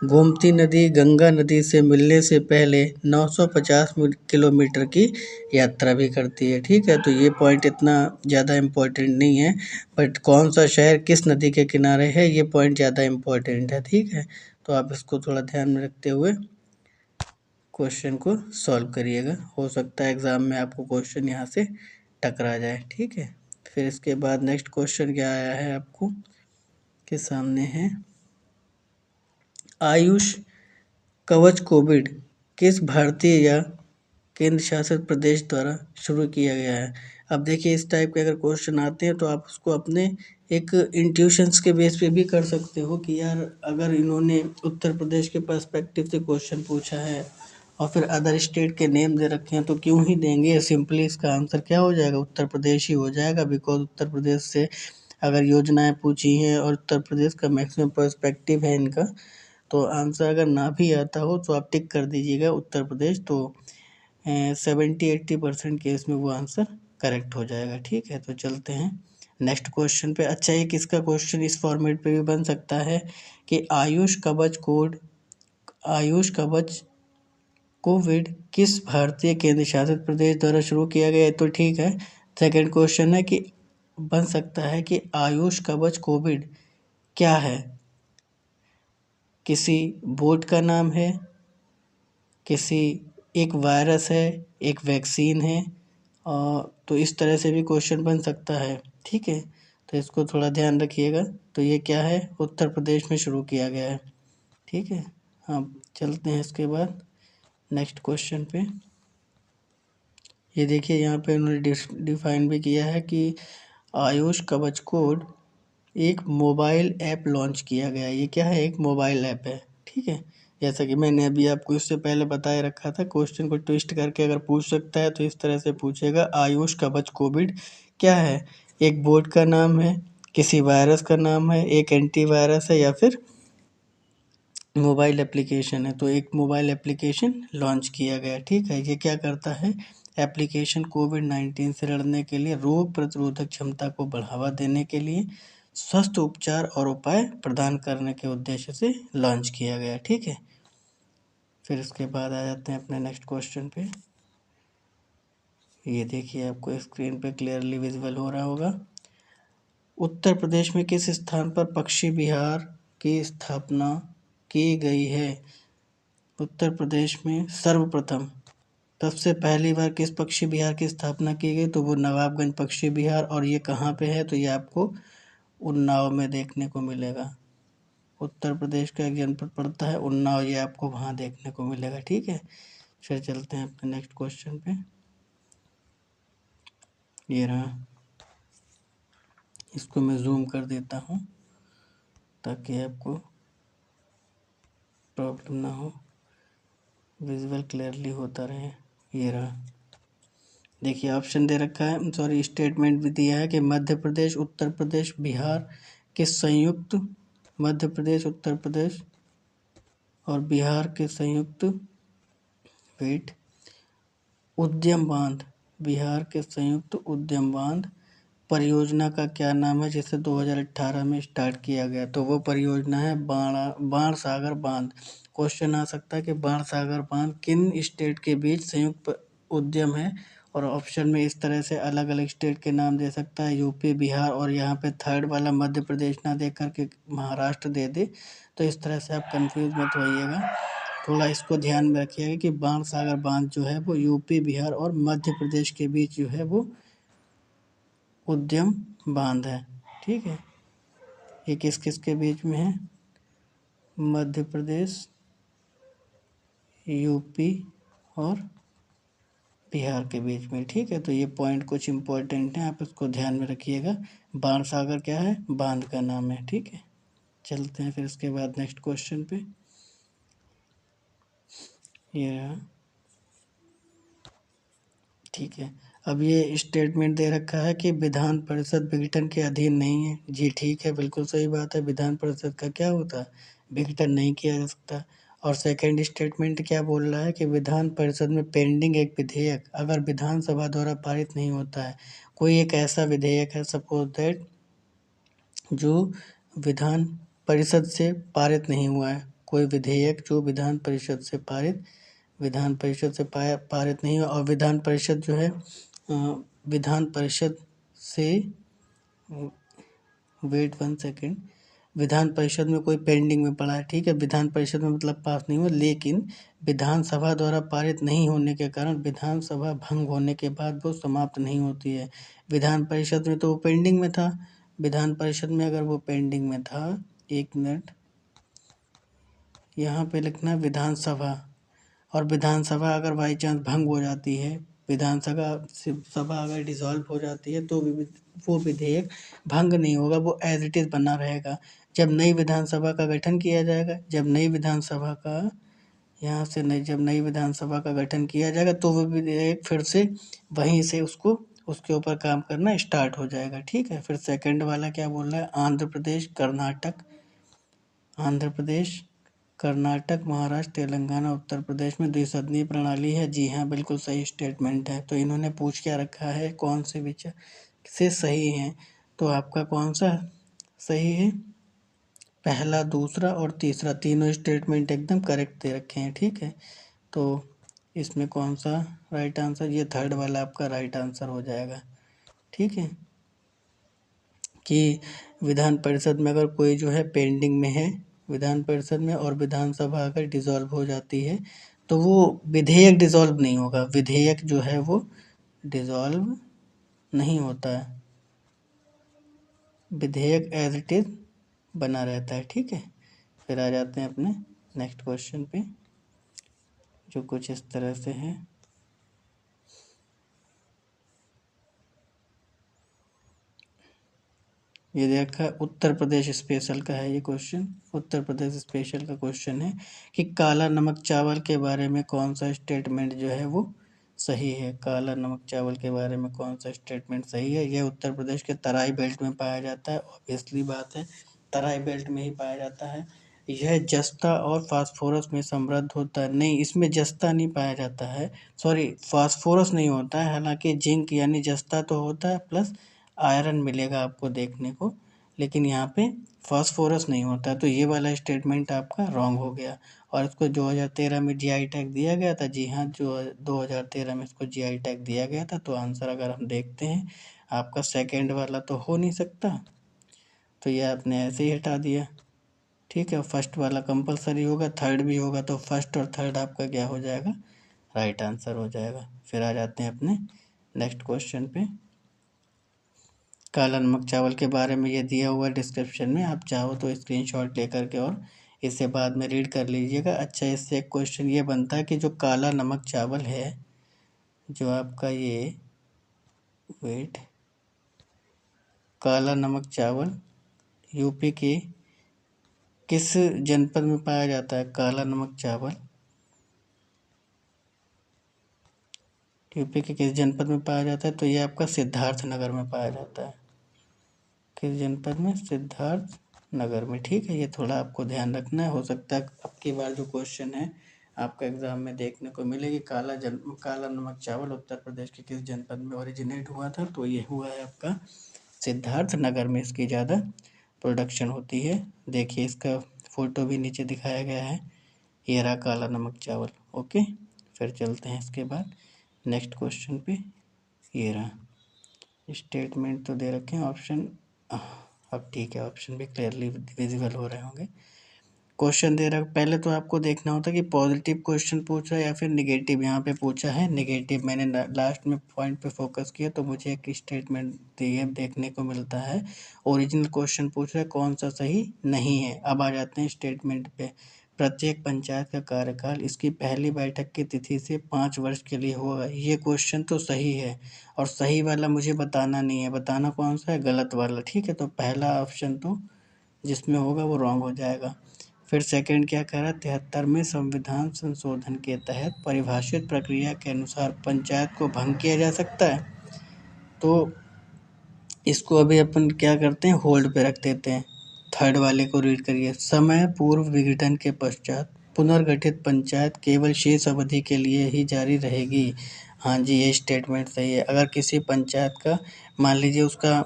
गोमती नदी गंगा नदी से मिलने से पहले 950 किलोमीटर की यात्रा भी करती है। ठीक है, तो ये पॉइंट इतना ज़्यादा इम्पोर्टेंट नहीं है, बट कौन सा शहर किस नदी के किनारे है ये पॉइंट ज़्यादा इम्पोर्टेंट है। ठीक है, तो आप इसको थोड़ा ध्यान में रखते हुए क्वेश्चन को सॉल्व करिएगा। हो सकता है एग्ज़ाम में आपको क्वेश्चन यहाँ से टकरा जाए। ठीक है, फिर इसके बाद नेक्स्ट क्वेश्चन क्या आया है आपको के सामने है, आयुष कवच कोविड किस भारतीय या केंद्र शासित प्रदेश द्वारा शुरू किया गया है। अब देखिए, इस टाइप के अगर क्वेश्चन आते हैं तो आप उसको अपने एक इंट्यूशंस के बेस पे भी कर सकते हो कि यार अगर इन्होंने उत्तर प्रदेश के पर्सपेक्टिव से क्वेश्चन पूछा है और फिर अदर स्टेट के नेम दे रखे हैं तो क्यों ही देंगे। सिंपली इसका आंसर क्या हो जाएगा, उत्तर प्रदेश ही हो जाएगा, बिकॉज उत्तर प्रदेश से अगर योजनाएं पूछी हैं और उत्तर प्रदेश का मैक्सिमम पर्सपेक्टिव है इनका, तो आंसर अगर ना भी आता हो तो आप टिक कर दीजिएगा उत्तर प्रदेश, तो 70-80% केस में वो आंसर करेक्ट हो जाएगा। ठीक है, तो चलते हैं नेक्स्ट क्वेश्चन पे। अच्छा, एक इसका क्वेश्चन इस फॉर्मेट पे भी बन सकता है कि आयुष कवच कोविड किस भारतीय केंद्र शासित प्रदेश द्वारा शुरू किया गया है, तो ठीक है। सेकंड क्वेश्चन है कि बन सकता है कि आयुष कवच कोविड क्या है, किसी बोर्ड का नाम है, किसी एक वायरस है, एक वैक्सीन है, और तो इस तरह से भी क्वेश्चन बन सकता है। ठीक है, तो इसको थोड़ा ध्यान रखिएगा। तो ये क्या है, उत्तर प्रदेश में शुरू किया गया है। ठीक है, हाँ, चलते हैं इसके बाद नेक्स्ट क्वेश्चन पे। ये देखिए, यहाँ पे उन्होंने डिफाइन भी किया है कि आयुष कवच कोड एक मोबाइल ऐप लॉन्च किया गया है। ये क्या है, एक मोबाइल ऐप है। ठीक है, जैसा कि मैंने अभी आपको इससे पहले बताए रखा था, क्वेश्चन को ट्विस्ट करके अगर पूछ सकता है तो इस तरह से पूछेगा, आयुष कवच कोविड क्या है, एक बोर्ड का नाम है, किसी वायरस का नाम है, एक एंटीवायरस है, या फिर मोबाइल एप्लीकेशन है। तो एक मोबाइल एप्लीकेशन लॉन्च किया गया। ठीक है, ये क्या करता है, एप्लीकेशन कोविड-19 से लड़ने के लिए, रोग प्रतिरोधक क्षमता को बढ़ावा देने के लिए, स्वस्थ उपचार और उपाय प्रदान करने के उद्देश्य से लॉन्च किया गया। ठीक है, फिर इसके बाद आ जाते हैं अपने नेक्स्ट क्वेश्चन पे। ये देखिए, आपको स्क्रीन पे क्लियरली विजिबल हो रहा होगा। उत्तर प्रदेश में किस स्थान पर पक्षी विहार की स्थापना की गई है। उत्तर प्रदेश में सर्वप्रथम सबसे पहली बार किस पक्षी विहार की स्थापना की गई, तो वो नवाबगंज पक्षी विहार, और ये कहाँ पे है, तो ये आपको उन्नाव में देखने को मिलेगा। उत्तर प्रदेश का एक जनपद पड़ता है उन्नाव, ये आपको वहाँ देखने को मिलेगा। ठीक है, फिर चलते हैं अपने नेक्स्ट क्वेश्चन पे। ये रहा, इसको मैं जूम कर देता हूँ ताकि आपको प्रॉब्लम ना हो, विजुअल क्लियरली होता रहे। ये रहा, देखिए ऑप्शन दे रखा है, सॉरी स्टेटमेंट भी दिया है कि मध्य प्रदेश, उत्तर प्रदेश, बिहार के संयुक्त, मध्य प्रदेश, उत्तर प्रदेश और बिहार के संयुक्त वेट उद्यम बांध, बिहार के संयुक्त उद्यम बांध परियोजना का क्या नाम है, जिसे 2018 में स्टार्ट किया गया। तो वो परियोजना है बाणसागर बांध। क्वेश्चन आ सकता है कि बाणसागर बांध किन स्टेट के बीच संयुक्त उद्यम है, और ऑप्शन में इस तरह से अलग अलग स्टेट के नाम दे सकता है, यूपी, बिहार, और यहाँ पे थर्ड वाला मध्य प्रदेश ना दे करके महाराष्ट्र दे दे, तो इस तरह से आप कंफ्यूज मत होइएगा। थोड़ा इसको ध्यान में रखिएगा कि बाणसागर बांध जो है वो यूपी, बिहार और मध्य प्रदेश के बीच जो है वो उद्यम बांध है। ठीक है, ये किस किस के बीच में है? मध्य प्रदेश, यूपी और बिहार के बीच में। ठीक है, तो ये पॉइंट कुछ इम्पोर्टेंट हैं, आप इसको ध्यान में रखिएगा। बाणसागर क्या है? बांध का नाम है। ठीक है, चलते हैं फिर इसके बाद नेक्स्ट क्वेश्चन पे। ये रहा। ठीक है, अब ये स्टेटमेंट दे रखा है कि विधान परिषद विघटन के अधीन नहीं है। जी ठीक है, बिल्कुल सही बात है। विधान परिषद का क्या होता है? विघटन नहीं किया जा सकता। और सेकंड स्टेटमेंट क्या बोल रहा है कि विधान परिषद में पेंडिंग एक विधेयक अगर विधानसभा द्वारा पारित नहीं होता है, कोई एक ऐसा विधेयक है सपोज दैट जो विधान परिषद से पारित नहीं हुआ है, कोई विधेयक जो विधान परिषद से पारित नहीं हुआ, और विधान परिषद जो है विधान परिषद से वेट 1 सेकेंड, विधान परिषद में कोई पेंडिंग में पड़ा है। ठीक है, विधान परिषद में मतलब पास नहीं हुआ, लेकिन विधानसभा द्वारा पारित नहीं होने के कारण विधानसभा भंग होने के बाद वो समाप्त नहीं होती है। विधान परिषद में तो वो पेंडिंग में था। विधान परिषद में अगर वो पेंडिंग में था, 1 मिनट, यहाँ पे लिखना है विधानसभा, और विधानसभा अगर बाई चांस भंग हो जाती है, सभा अगर डिसॉल्व हो जाती है, तो वो विधेयक भंग नहीं होगा, वो एज इट इज़ बना रहेगा। जब नई विधानसभा का गठन किया जाएगा, जब नई विधानसभा का गठन किया जाएगा, तो वो विधेयक फिर से वहीं से उसके ऊपर काम करना स्टार्ट हो जाएगा। ठीक है, फिर सेकंड वाला क्या बोल रहा है? आंध्र प्रदेश, कर्नाटक, महाराष्ट्र, तेलंगाना, उत्तर प्रदेश में द्विसदनीय प्रणाली है। जी हाँ, बिल्कुल सही स्टेटमेंट है। तो इन्होंने पूछ क्या रखा है? कौन से विचार से सही है? तो आपका कौन सा सही है? पहला, दूसरा और तीसरा, तीनों स्टेटमेंट एकदम करेक्ट दे रखे हैं। ठीक है, तो इसमें कौन सा राइट आंसर? ये थर्ड वाला आपका राइट आंसर हो जाएगा। ठीक है, कि विधान परिषद में अगर कोई जो है पेंडिंग में है विधान परिषद में, और विधानसभा अगर डिसॉल्व हो जाती है, तो वो विधेयक डिसॉल्व नहीं होगा, विधेयक जो है वो डिसॉल्व नहीं होता है, विधेयक एज इट इज बना रहता है। ठीक है, फिर आ जाते हैं अपने नेक्स्ट क्वेश्चन पे, जो कुछ इस तरह से है। ये देखा, उत्तर प्रदेश स्पेशल का है ये क्वेश्चन। उत्तर प्रदेश स्पेशल का क्वेश्चन है कि काला नमक चावल के बारे में कौन सा स्टेटमेंट जो है वो सही है? काला नमक चावल के बारे में कौन सा स्टेटमेंट सही है? यह उत्तर प्रदेश के तराई बेल्ट में पाया जाता है। ऑब्वियसली बात है, तराई बेल्ट में ही पाया जाता है। यह जस्ता और फास्फोरस में समृद्ध होता है। नहीं, इसमें जस्ता नहीं पाया जाता है, सॉरी, फास्फोरस नहीं होता है। हालांकि जिंक यानी जस्ता तो होता है, प्लस आयरन मिलेगा आपको देखने को, लेकिन यहाँ पे फास्फोरस नहीं होता। तो ये वाला स्टेटमेंट आपका रॉन्ग हो गया, और इसको 2013 में जीआई टैग दिया गया था। जी हाँ, जो 2013 में इसको जीआई टैग दिया गया था। तो आंसर अगर हम देखते हैं, आपका सेकंड वाला तो हो नहीं सकता, तो ये आपने ऐसे ही हटा दिया। ठीक है, फर्स्ट वाला कंपलसरी होगा, थर्ड भी होगा, तो फर्स्ट और थर्ड आपका क्या हो जाएगा? राइट आंसर हो जाएगा। फिर आ जाते हैं अपने नेक्स्ट क्वेश्चन पे। काला नमक चावल के बारे में ये दिया हुआ डिस्क्रिप्शन में, आप चाहो तो स्क्रीनशॉट लेकर के और इसे बाद में रीड कर लीजिएगा। अच्छा, इससे एक क्वेश्चन ये बनता है कि जो काला नमक चावल है, जो आपका ये वेट काला नमक चावल यूपी के किस जनपद में पाया जाता है? काला नमक चावल यूपी के किस जनपद में पाया जाता है? तो ये आपका सिद्धार्थ नगर में पाया जाता है। किस जनपद में? सिद्धार्थ नगर में। ठीक है, ये थोड़ा आपको ध्यान रखना है। हो सकता है अब की बार जो क्वेश्चन है आपका एग्जाम में देखने को मिलेगी, काला नमक चावल उत्तर प्रदेश के किस जनपद में ओरिजिनेट हुआ था? तो ये हुआ है आपका सिद्धार्थ नगर में, इसकी ज़्यादा प्रोडक्शन होती है। देखिए, इसका फ़ोटो भी नीचे दिखाया गया है, ये रहा काला नमक चावल। ओके, फिर चलते हैं इसके बाद नेक्स्ट क्वेश्चन पे। ये रहा स्टेटमेंट तो दे रखे हैं, ऑप्शन अब ठीक है, ऑप्शन भी क्लियरली विजिबल हो रहे होंगे। क्वेश्चन दे रहा है, पहले तो आपको देखना होता है कि पॉजिटिव क्वेश्चन पूछ रहा है या फिर निगेटिव। यहाँ पे पूछा है निगेटिव, मैंने लास्ट में पॉइंट पे फोकस किया तो मुझे एक स्टेटमेंट दिए देखने को मिलता है। ओरिजिनल क्वेश्चन पूछ रहा है कौन सा सही नहीं है। अब आ जाते हैं स्टेटमेंट पे। प्रत्येक पंचायत का कार्यकाल इसकी पहली बैठक की तिथि से 5 वर्ष के लिए होगा। ये क्वेश्चन तो सही है, और सही वाला मुझे बताना नहीं है, बताना कौन सा है, गलत वाला। ठीक है, तो पहला ऑप्शन तो जिसमें होगा वो रॉन्ग हो जाएगा। फिर सेकंड क्या कह रहा है, 73वें संविधान संशोधन के तहत परिभाषित प्रक्रिया के अनुसार पंचायत को भंग किया जा सकता है। तो इसको अभी अपन क्या करते हैं, होल्ड पे रख देते हैं। थर्ड वाले को रीड करिए। समय पूर्व विघटन के पश्चात पुनर्गठित पंचायत केवल शेष अवधि के लिए ही जारी रहेगी। हाँ जी, ये स्टेटमेंट सही है। अगर किसी पंचायत का मान लीजिए उसका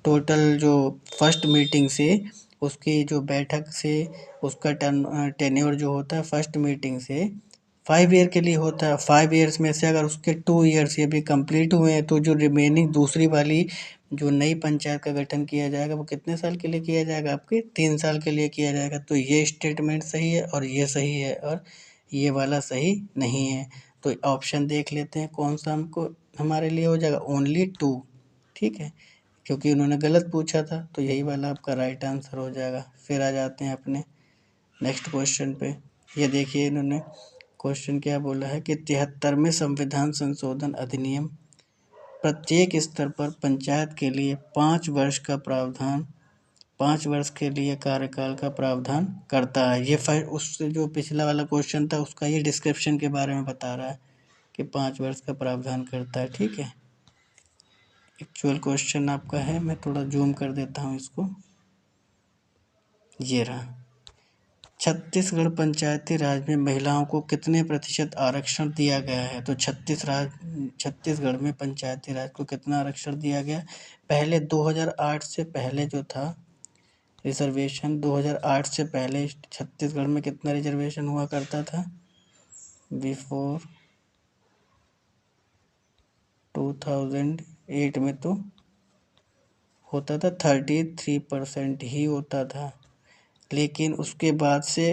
टोटल जो फर्स्ट मीटिंग से उसकी जो बैठक से उसका टेन्योर जो होता है फर्स्ट मीटिंग से 5 ईयर के लिए होता है। 5 ईयर्स में से अगर उसके 2 ईयर्स ये भी कंप्लीट हुए हैं तो जो रिमेनिंग दूसरी वाली जो नई पंचायत का गठन किया जाएगा वो कितने साल के लिए किया जाएगा, आपके 3 साल के लिए किया जाएगा। तो ये स्टेटमेंट सही है और ये सही है और ये वाला सही नहीं है। तो ऑप्शन देख लेते हैं कौन सा हमको हमारे लिए हो जाएगा, ओनली 2। ठीक है, क्योंकि उन्होंने गलत पूछा था तो यही वाला आपका राइट आंसर हो जाएगा। फिर आ जाते हैं अपने नेक्स्ट क्वेश्चन पे। ये देखिए इन्होंने क्वेश्चन क्या बोला है कि 73वें संविधान संशोधन अधिनियम प्रत्येक स्तर पर पंचायत के लिए 5 वर्ष का प्रावधान 5 वर्ष के लिए कार्यकाल का प्रावधान करता है। ये उससे जो पिछला वाला क्वेश्चन था उसका ये डिस्क्रिप्शन के बारे में बता रहा है कि 5 वर्ष का प्रावधान करता है। ठीक है, एक्चुअल क्वेश्चन आपका है, मैं थोड़ा जूम कर देता हूँ इसको। ये रहा, छत्तीसगढ़ पंचायती राज में महिलाओं को कितने प्रतिशत आरक्षण दिया गया है। तो छत्तीसगढ़ में पंचायती राज को कितना आरक्षण दिया गया। पहले 2008 से पहले जो था रिजर्वेशन, 2008 से पहले छत्तीसगढ़ में कितना रिजर्वेशन हुआ करता था, बिफोर 2008 में तो होता था 33% ही होता था, लेकिन उसके बाद से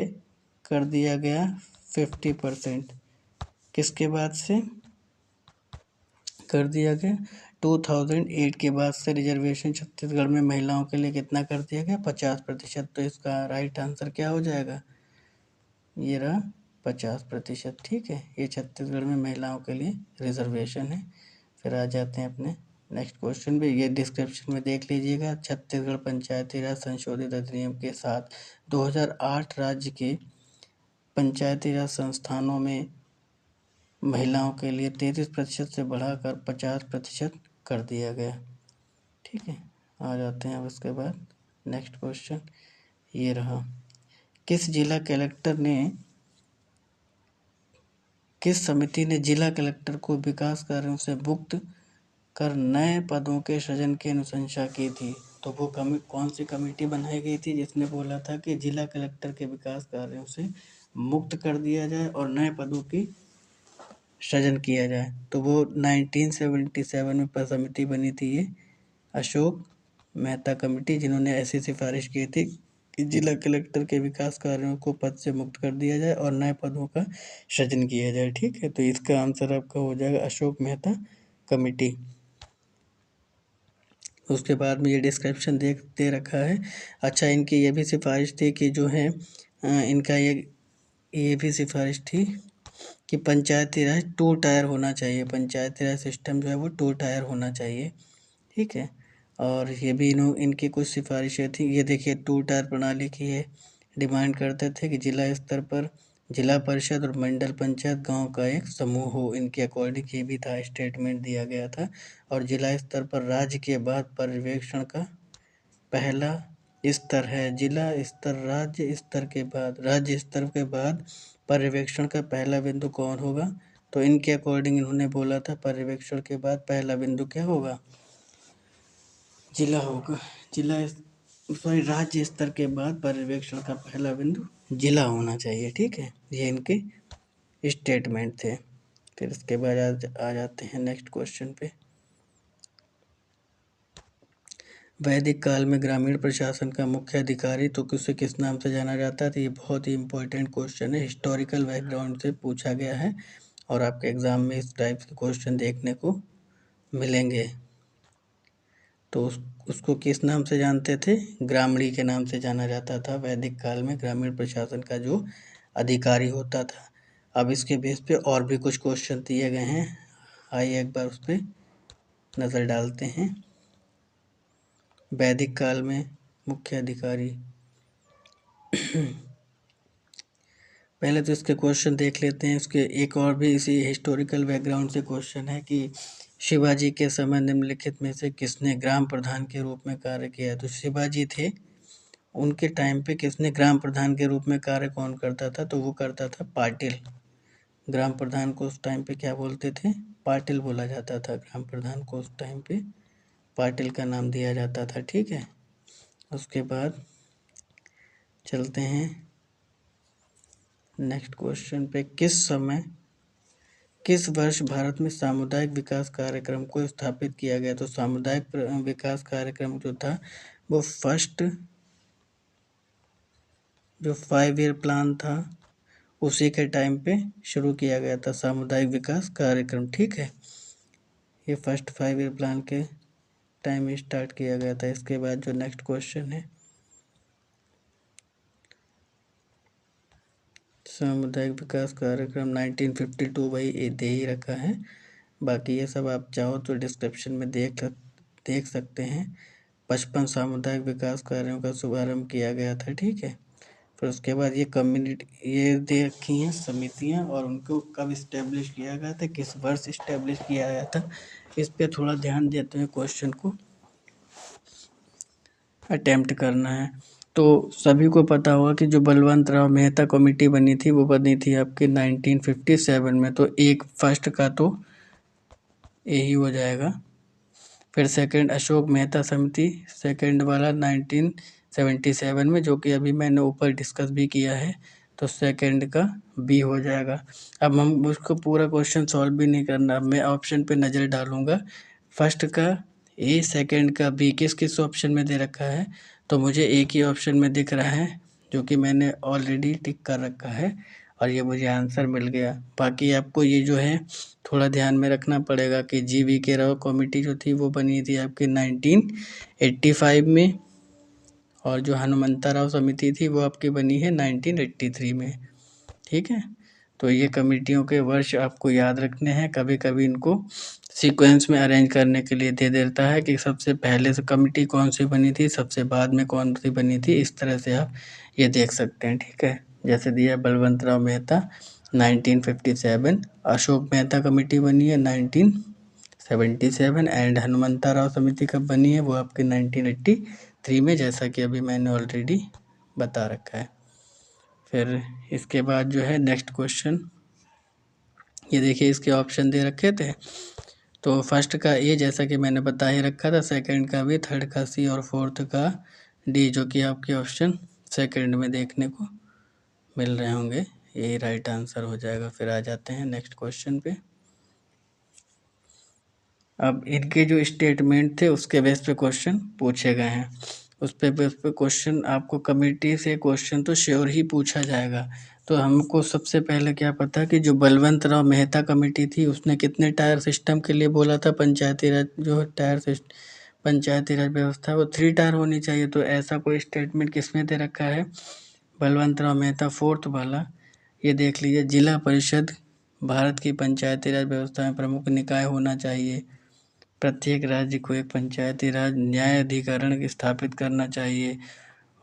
कर दिया गया 50%। किसके बाद से कर दिया गया, 2008 के बाद से रिजर्वेशन छत्तीसगढ़ में महिलाओं के लिए कितना कर दिया गया, 50%। तो इसका राइट आंसर क्या हो जाएगा, ये रहा 50%। ठीक है, ये छत्तीसगढ़ में महिलाओं के लिए रिजर्वेशन है। फिर आ जाते हैं अपने नेक्स्ट क्वेश्चन पे। ये डिस्क्रिप्शन में देख लीजिएगा। छत्तीसगढ़ पंचायती राज संशोधित अधिनियम के साथ 2008 राज्य के पंचायती राज संस्थानों में महिलाओं के लिए 33% से बढ़ाकर 50% कर दिया गया। ठीक है, आ जाते हैं अब उसके बाद नेक्स्ट क्वेश्चन। ये रहा, किस जिला कलेक्टर ने किस समिति ने जिला कलेक्टर को विकास कार्यों से मुक्त कर नए पदों के सृजन की अनुशंसा की थी। तो वो कौन सी कमेटी बनाई गई थी जिसने बोला था कि जिला कलेक्टर के विकास कार्यों से मुक्त कर दिया जाए और नए पदों की सृजन किया जाए। तो वो 1977 में समिति बनी थी, ये अशोक मेहता कमेटी, जिन्होंने ऐसी सिफारिश की थी कि जिला कलेक्टर के विकास कार्यों को पद से मुक्त कर दिया जाए और नए पदों का सृजन किया जाए। ठीक है, तो इसका आंसर आपका हो जाएगा अशोक मेहता कमेटी। उसके बाद में ये डिस्क्रिप्शन दे रखा है। अच्छा, इनकी ये भी सिफारिश थी कि जो है इनका ये भी सिफारिश थी कि पंचायती राज 2 टायर होना चाहिए। पंचायती राज सिस्टम जो है वो 2 टायर होना चाहिए। ठीक है, और ये भी इनकी कुछ सिफारिशें थी। ये देखिए 2 टायर प्रणाली की ये डिमांड करते थे कि जिला स्तर पर जिला परिषद और मंडल पंचायत गांव का एक समूह हो। इनके अकॉर्डिंग ये भी था, स्टेटमेंट दिया गया था। और जिला स्तर पर राज्य के बाद पर्यवेक्षण का पहला स्तर है। जिला स्तर राज्य स्तर के बाद, राज्य स्तर के बाद पर्यवेक्षण का पहला बिंदु कौन होगा। तो इनके अकॉर्डिंग इन्होंने बोला था पर्यवेक्षण के बाद पहला बिंदु क्या होगा, जिला होगा। राज्य स्तर के बाद पर्यवेक्षण का पहला बिंदु जिला होना चाहिए। ठीक है, ये इनके स्टेटमेंट थे। फिर इसके बाद आ जाते हैं नेक्स्ट क्वेश्चन पे। वैदिक काल में ग्रामीण प्रशासन का मुख्य अधिकारी तो उसे किस नाम से जाना जाता है? तो ये बहुत ही इम्पोर्टेंट क्वेश्चन है, हिस्टोरिकल बैकग्राउंड से पूछा गया है और आपके एग्जाम में इस टाइप के क्वेश्चन देखने को मिलेंगे। तो उसको किस नाम से जानते थे? ग्रामणी के नाम से जाना जाता था वैदिक काल में ग्रामीण प्रशासन का जो अधिकारी होता था। अब इसके बेस पे और भी कुछ क्वेश्चन दिए गए हैं, आइए एक बार उस पर नज़र डालते हैं। वैदिक काल में मुख्य अधिकारी पहले तो इसके क्वेश्चन देख लेते हैं। उसके एक और भी इसी हिस्टोरिकल बैकग्राउंड से क्वेश्चन है कि शिवाजी के समय निम्नलिखित में से किसने ग्राम प्रधान के रूप में कार्य किया? तो शिवाजी थे, उनके टाइम पे किसने ग्राम प्रधान के रूप में कार्य कौन करता था? तो वो करता था पाटिल। ग्राम प्रधान को उस टाइम पे क्या बोलते थे? पाटिल बोला जाता था। ग्राम प्रधान को उस टाइम पे पाटिल का नाम दिया जाता था। ठीक है, उसके बाद चलते हैं नेक्स्ट क्वेश्चन पे। किस वर्ष भारत में सामुदायिक विकास कार्यक्रम को स्थापित किया गया? तो सामुदायिक विकास कार्यक्रम जो था वो फर्स्ट जो 5 ईयर प्लान था उसी के टाइम पे शुरू किया गया था सामुदायिक विकास कार्यक्रम। ठीक है, ये फर्स्ट 5 ईयर प्लान के टाइम में स्टार्ट किया गया था। इसके बाद जो नेक्स्ट क्वेश्चन है, सामुदायिक विकास कार्यक्रम 1952 वही दे ही रखा है, बाकी ये सब आप चाहो तो डिस्क्रिप्शन में देख सकते हैं। 55 सामुदायिक विकास कार्यों का शुभारंभ किया गया था। ठीक है, फिर उसके बाद ये कम्युनिटी ये दे रखी हैं समितियां और उनको कब इस्टेब्लिश किया गया था, किस वर्ष इस्टेब्लिश किया गया था, इस पे थोड़ा ध्यान देते हुए क्वेश्चन को अटेम्प्ट करना है। तो सभी को पता होगा कि जो बलवंत राव मेहता कमेटी बनी थी वो बनी थी आपके 1957 में। तो एक फर्स्ट का तो यही हो जाएगा। फिर सेकंड अशोक मेहता समिति, सेकंड वाला 1977 में, जो कि अभी मैंने ऊपर डिस्कस भी किया है, तो सेकंड का बी हो जाएगा। अब हम उसको पूरा क्वेश्चन सॉल्व भी नहीं करना, अब मैं ऑप्शन पे नज़र डालूंगा। फर्स्ट का ए, सेकंड का बी किस किस ऑप्शन में दे रखा है? तो मुझे एक ही ऑप्शन में दिख रहा है जो कि मैंने ऑलरेडी टिक कर रखा है और ये मुझे आंसर मिल गया। बाकी आपको ये जो है थोड़ा ध्यान में रखना पड़ेगा कि GV राव कमेटी जो थी वो बनी थी आपके 1985 में और जो हनुमंता राव समिति थी वो आपकी बनी है 1983 में। ठीक है, तो ये कमेटियों के वर्ष आपको याद रखने हैं। कभी कभी इनको सीक्वेंस में अरेंज करने के लिए दे देता है कि सबसे पहले से कमेटी कौन सी बनी थी, सबसे बाद में कौन सी बनी थी, इस तरह से आप ये देख सकते हैं। ठीक है, जैसे दिया बलवंत राव मेहता 1957, अशोक मेहता कमेटी बनी है 1977 एंड हनुमंता राव समिति कब बनी है? वो आपके 1983 में, जैसा कि अभी मैंने ऑलरेडी बता रखा है। फिर इसके बाद जो है नेक्स्ट क्वेश्चन, ये देखिए इसके ऑप्शन दे रखे थे। तो फर्स्ट का ए जैसा कि मैंने बता ही रखा था, सेकंड का बी, थर्ड का सी और फोर्थ का डी, जो कि आपके ऑप्शन सेकंड में देखने को मिल रहे होंगे। यही राइट आंसर हो जाएगा। फिर आ जाते हैं नेक्स्ट क्वेश्चन पे। अब इनके जो स्टेटमेंट थे उसके बेस पे क्वेश्चन पूछे गए हैं। उस पे बेस पे क्वेश्चन आपको कमेटी से क्वेश्चन तो श्योर ही पूछा जाएगा। तो हमको सबसे पहले क्या पता कि जो बलवंत राव मेहता कमेटी थी उसने कितने टायर सिस्टम के लिए बोला था? पंचायती राज जो पंचायती राज व्यवस्था वो 3 टायर होनी चाहिए। तो ऐसा कोई स्टेटमेंट किसमें दे रखा है? बलवंत राव मेहता फोर्थ वाला, ये देख लीजिए, जिला परिषद भारत की पंचायती राज व्यवस्था में प्रमुख निकाय होना चाहिए। प्रत्येक राज्य को एक पंचायती राज न्यायाधिकरण स्थापित करना चाहिए।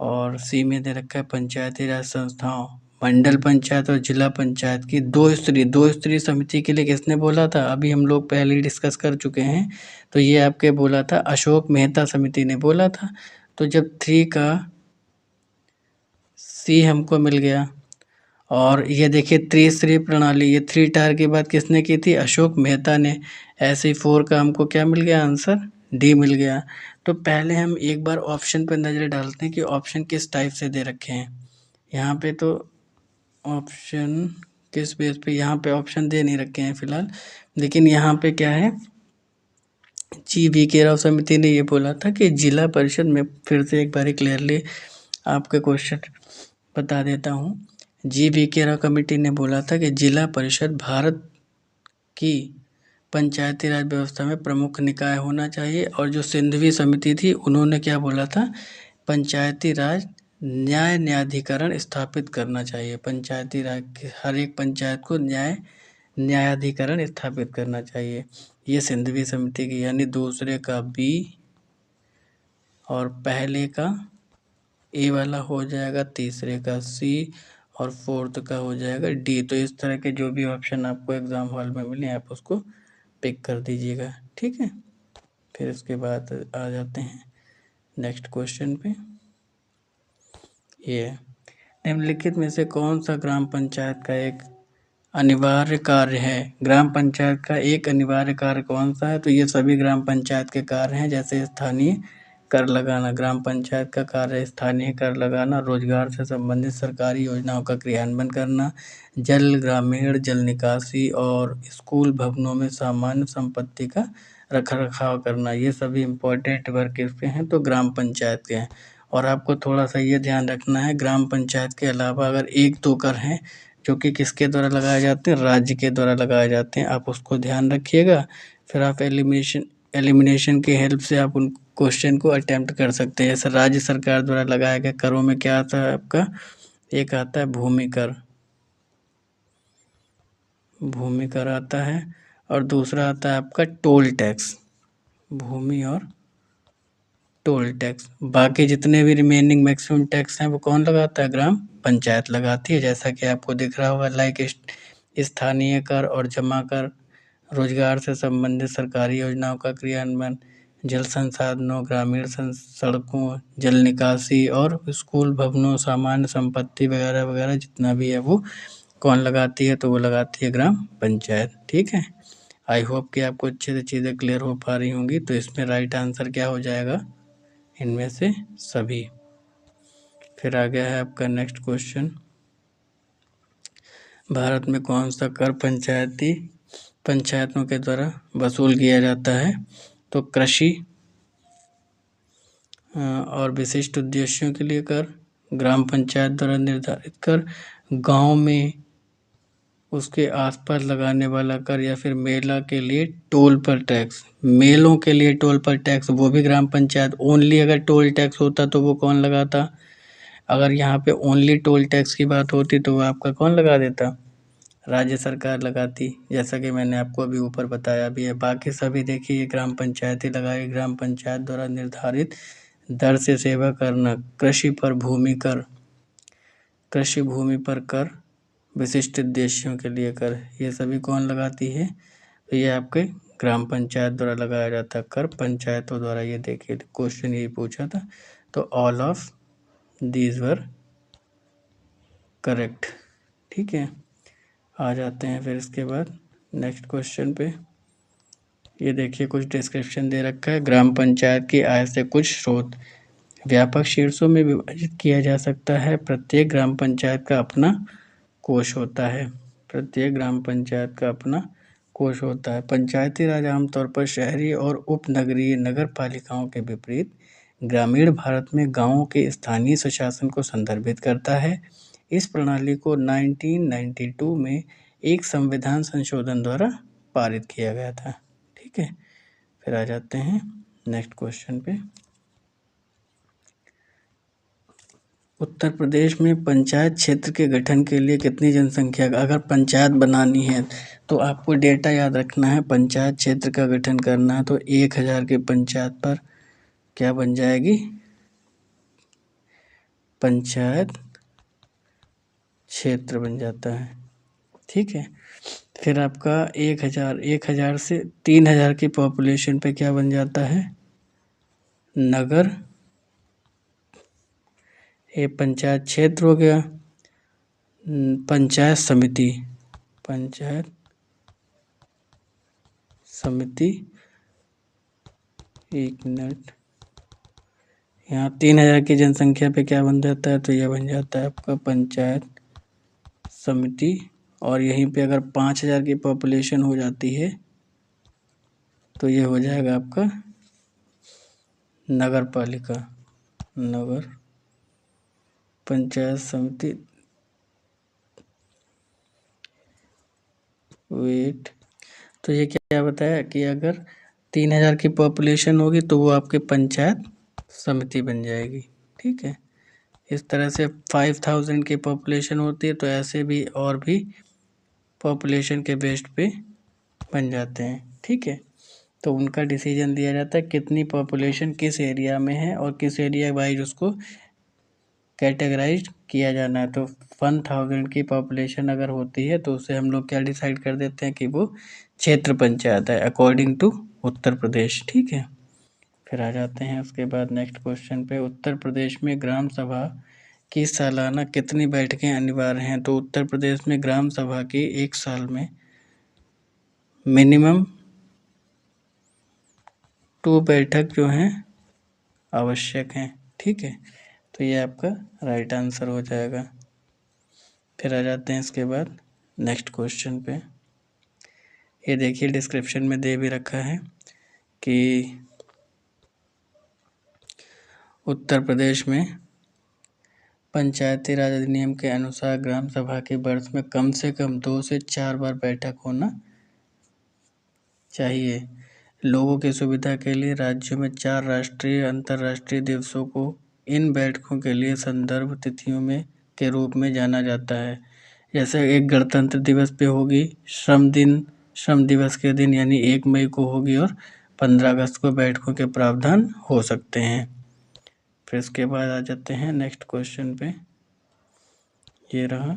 और सी में दे रखा है पंचायती राज संस्थाओं, मंडल पंचायत और जिला पंचायत की दो स्तरीय समिति के लिए किसने बोला था? अभी हम लोग पहले ही डिस्कस कर चुके हैं। तो ये आपके बोला था अशोक मेहता समिति ने बोला था। तो जब 3 का सी हमको मिल गया और ये देखिए त्रिस्तरीय प्रणाली, ये 3 टायर की बात किसने की थी? अशोक मेहता ने। ऐसे ही 4 का हमको क्या मिल गया आंसर? डी मिल गया। तो पहले हम एक बार ऑप्शन पर नज़र डालते हैं कि ऑप्शन किस टाइप से दे रखे हैं। यहाँ पे तो ऑप्शन किस बेस पे, यहाँ पे ऑप्शन दे नहीं रखे हैं फिलहाल, लेकिन यहाँ पे क्या है, जी वी के राव समिति ने ये बोला था कि जिला परिषद में, फिर से एक बार क्लियरली आपके क्वेश्चन बता देता हूँ। जी वी के राव कमेटी ने बोला था कि जिला परिषद भारत की पंचायती राज व्यवस्था में प्रमुख निकाय होना चाहिए। और जो सिंधवी समिति थी उन्होंने क्या बोला था, पंचायती राज न्यायाधिकरण स्थापित करना चाहिए। पंचायती राज के हर एक पंचायत को न्यायाधिकरण स्थापित करना चाहिए। ये सिंधवी समिति की, यानी दूसरे का बी और पहले का ए वाला हो जाएगा, तीसरे का सी और फोर्थ का हो जाएगा डी। तो इस तरह के जो भी ऑप्शन आपको एग्जाम हॉल में मिले आप उसको पिक कर दीजिएगा, ठीक है। फिर इसके बाद आ जाते हैं नेक्स्ट क्वेश्चन पे। ये निम्नलिखित में से कौन सा ग्राम पंचायत का एक अनिवार्य कार्य है। ग्राम पंचायत का एक अनिवार्य कार्य कौन सा है, तो ये सभी ग्राम पंचायत के कार्य हैं। जैसे स्थानीय कर लगाना, ग्राम पंचायत का कार्य स्थानीय कर लगाना, रोजगार से संबंधित सरकारी योजनाओं का क्रियान्वयन करना, जल ग्रामीण जल निकासी और स्कूल भवनों में सामान्य संपत्ति का रखरखाव करना। ये सभी इम्पोर्टेंट वर्क इसके हैं, तो ग्राम पंचायत के हैं। और आपको थोड़ा सा ये ध्यान रखना है, ग्राम पंचायत के अलावा अगर एक दो कर हैं जो कि किसके द्वारा लगाए जाते हैं, राज्य के द्वारा लगाए जाते हैं, आप उसको ध्यान रखिएगा। फिर आप एलिमिनेशन की हेल्प से आप उन क्वेश्चन को अटेम्प्ट कर सकते हैं। जैसे राज्य सरकार द्वारा लगाए गए करों में क्या आता है आपका, एक आता है भूमि कर, भूमि कर आता है, और दूसरा आता है आपका टोल टैक्स, भूमि और टोल टैक्स। बाकी जितने भी रिमेनिंग मैक्सिमम टैक्स हैं वो कौन लगाता है, ग्राम पंचायत लगाती है। जैसा कि आपको दिख रहा होगा, लाइक स्थानीय कर और जमा कर, रोजगार से संबंधित सरकारी योजनाओं का क्रियान्वयन, जल संसाधनों, ग्रामीण सड़कों, जल निकासी और स्कूल भवनों, सामान्य संपत्ति वगैरह वगैरह जितना भी है वो कौन लगाती है, तो वो लगाती है ग्राम पंचायत, ठीक है। आई होप कि आपको अच्छे से चीज़ें क्लियर हो पा रही होंगी। तो इसमें राइट आंसर क्या हो जाएगा, इनमें से सभी। फिर आ गया है आपका नेक्स्ट क्वेश्चन, भारत में कौन सा कर पंचायतों के द्वारा वसूल किया जाता है, तो कृषि और विशिष्ट उद्देश्यों के लिए कर, ग्राम पंचायत द्वारा निर्धारित कर, गांव में उसके आसपास लगाने वाला कर, या फिर मेला के लिए टोल पर टैक्स। मेलों के लिए टोल पर टैक्स वो भी ग्राम पंचायत, ओनली अगर टोल टैक्स होता तो वो कौन लगाता, अगर यहाँ पे ओनली टोल टैक्स की बात होती तो वो आपका कौन लगा देता, राज्य सरकार लगाती, जैसा कि मैंने आपको अभी ऊपर बताया भी है। बाकी सभी देखिए ये ग्राम पंचायत ही लगाए, ग्राम पंचायत द्वारा निर्धारित दर से सेवा करना, कृषि पर भूमि कर, कृषि भूमि पर कर, विशिष्ट उद्देश्यों के लिए कर, ये सभी कौन लगाती है, तो ये आपके ग्राम पंचायत द्वारा लगाया जाता है कर, पंचायतों द्वारा। ये देखिए क्वेश्चन यही पूछा था, तो all of these were correct, ठीक है। आ जाते हैं फिर इसके बाद नेक्स्ट क्वेश्चन पे। ये देखिए कुछ डिस्क्रिप्शन दे रखा है, ग्राम पंचायत की आय से कुछ स्रोत व्यापक शीर्षों में विभाजित किया जा सकता है। प्रत्येक ग्राम पंचायत का अपना कोष होता है, प्रत्येक ग्राम पंचायत का अपना कोष होता है। पंचायती राज आमतौर पर शहरी और उपनगरीय नगर पालिकाओं के विपरीत ग्रामीण भारत में गांवों के स्थानीय स्वशासन को संदर्भित करता है। इस प्रणाली को 1992 में एक संविधान संशोधन द्वारा पारित किया गया था, ठीक है। फिर आ जाते हैं नेक्स्ट क्वेश्चन पे। उत्तर प्रदेश में पंचायत क्षेत्र के गठन के लिए कितनी जनसंख्या, अगर पंचायत बनानी है तो आपको डेटा याद रखना है। पंचायत क्षेत्र का गठन करना है तो 1000 की पंचायत पर क्या बन जाएगी, पंचायत क्षेत्र बन जाता है, ठीक है। फिर आपका 1000 से 3000 की पॉपुलेशन पे क्या बन जाता है, नगर, ये पंचायत क्षेत्र हो गया। पंचायत समिति, पंचायत समिति, एक मिनट, यहाँ 3000 की जनसंख्या पे क्या बन जाता है, तो यह बन जाता है आपका पंचायत समिति। और यहीं पे अगर 5000 की पॉपुलेशन हो जाती है तो ये हो जाएगा आपका नगर पालिका, नगर पंचायत समिति। वेट, तो ये क्या बताया कि अगर 3000 की पॉपुलेशन होगी तो वो आपकी पंचायत समिति बन जाएगी। ठीक है, इस तरह से 5000 की पॉपुलेशन होती है तो ऐसे भी और भी पॉपुलेशन के बेस्ड पे बन जाते हैं। ठीक है, तो उनका डिसीजन दिया जाता है कितनी पॉपुलेशन किस एरिया में है और किस एरिया वाइज उसको कैटेगराइज किया जाना है। तो 1000 की पॉपुलेशन अगर होती है तो उसे हम लोग क्या डिसाइड कर देते हैं कि वो क्षेत्र पंचायत है अकॉर्डिंग टू उत्तर प्रदेश। ठीक है, फिर आ जाते हैं उसके बाद नेक्स्ट क्वेश्चन पे। उत्तर प्रदेश में ग्राम सभा की सालाना कितनी बैठकें अनिवार्य हैं? तो उत्तर प्रदेश में ग्राम सभा की एक साल में मिनिमम 2 बैठक जो हैं आवश्यक हैं। ठीक है, तो ये आपका राइट आंसर हो जाएगा। फिर आ जाते हैं इसके बाद नेक्स्ट क्वेश्चन पे। ये देखिए डिस्क्रिप्शन में दे भी रखा है कि उत्तर प्रदेश में पंचायती राज अधिनियम के अनुसार ग्राम सभा के वर्ष में कम से कम 2 से 4 बार बैठक होना चाहिए। लोगों की सुविधा के लिए राज्यों में 4 राष्ट्रीय अंतर्राष्ट्रीय दिवसों को इन बैठकों के लिए संदर्भ तिथियों में के रूप में जाना जाता है। जैसे एक गणतंत्र दिवस पे होगी श्रम दिवस के दिन यानी 1 मई को होगी और 15 अगस्त को बैठकों के प्रावधान हो सकते हैं। फिर इसके बाद आ जाते हैं नेक्स्ट क्वेश्चन पे। ये रहा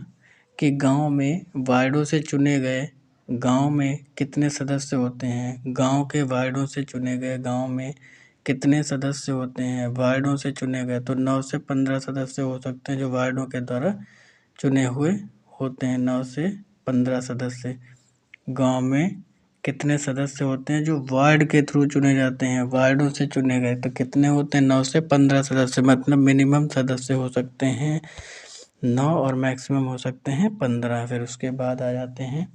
कि गांव में वार्डों से चुने गए गांव में कितने सदस्य होते हैं? गांव के वार्डों से चुने गए गांव में कितने सदस्य होते हैं? वार्डों से चुने गए तो 9 से 15 सदस्य हो सकते हैं जो वार्डों के द्वारा चुने हुए होते हैं। 9 से 15 सदस्य। गांव में कितने सदस्य होते हैं जो वार्ड के थ्रू चुने जाते हैं? वार्डों से चुने गए तो कितने होते हैं? 9 से 15 सदस्य, मतलब मिनिमम सदस्य हो सकते हैं 9 और मैक्सिमम हो सकते हैं 15। फिर उसके बाद आ जाते हैं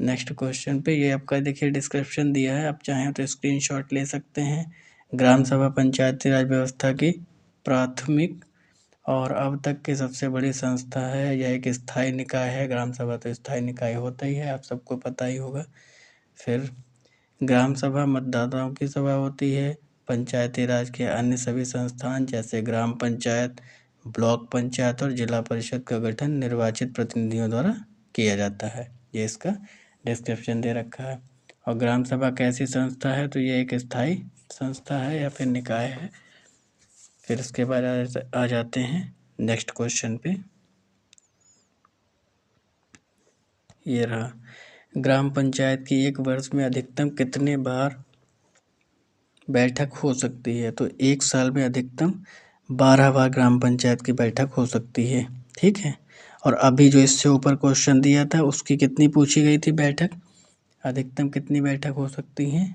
नेक्स्ट क्वेश्चन पे। ये आपका देखिए डिस्क्रिप्शन दिया है, आप चाहें तो स्क्रीनशॉट ले सकते हैं। ग्राम सभा पंचायती राज व्यवस्था की प्राथमिक और अब तक की सबसे बड़ी संस्था है। यह एक स्थायी निकाय है। ग्राम सभा तो स्थायी निकाय होता ही है, आप सबको पता ही होगा। फिर ग्राम सभा मतदाताओं की सभा होती है। पंचायती राज के अन्य सभी संस्थान जैसे ग्राम पंचायत, ब्लॉक पंचायत और जिला परिषद का गठन निर्वाचित प्रतिनिधियों द्वारा किया जाता है। ये इसका डिस्क्रिप्शन दे रखा है। और ग्राम सभा कैसी संस्था है? तो ये एक स्थायी संस्था है या फिर निकाय है। फिर इसके बाद आ जाते हैं नेक्स्ट क्वेश्चन पे। ये रहा, ग्राम पंचायत की एक वर्ष में अधिकतम कितने बार बैठक हो सकती है? तो एक साल में अधिकतम 12 बार ग्राम पंचायत की बैठक हो सकती है। ठीक है, और अभी जो इससे ऊपर क्वेश्चन दिया था उसकी कितनी पूछी गई थी बैठक? अधिकतम कितनी बैठक हो सकती है?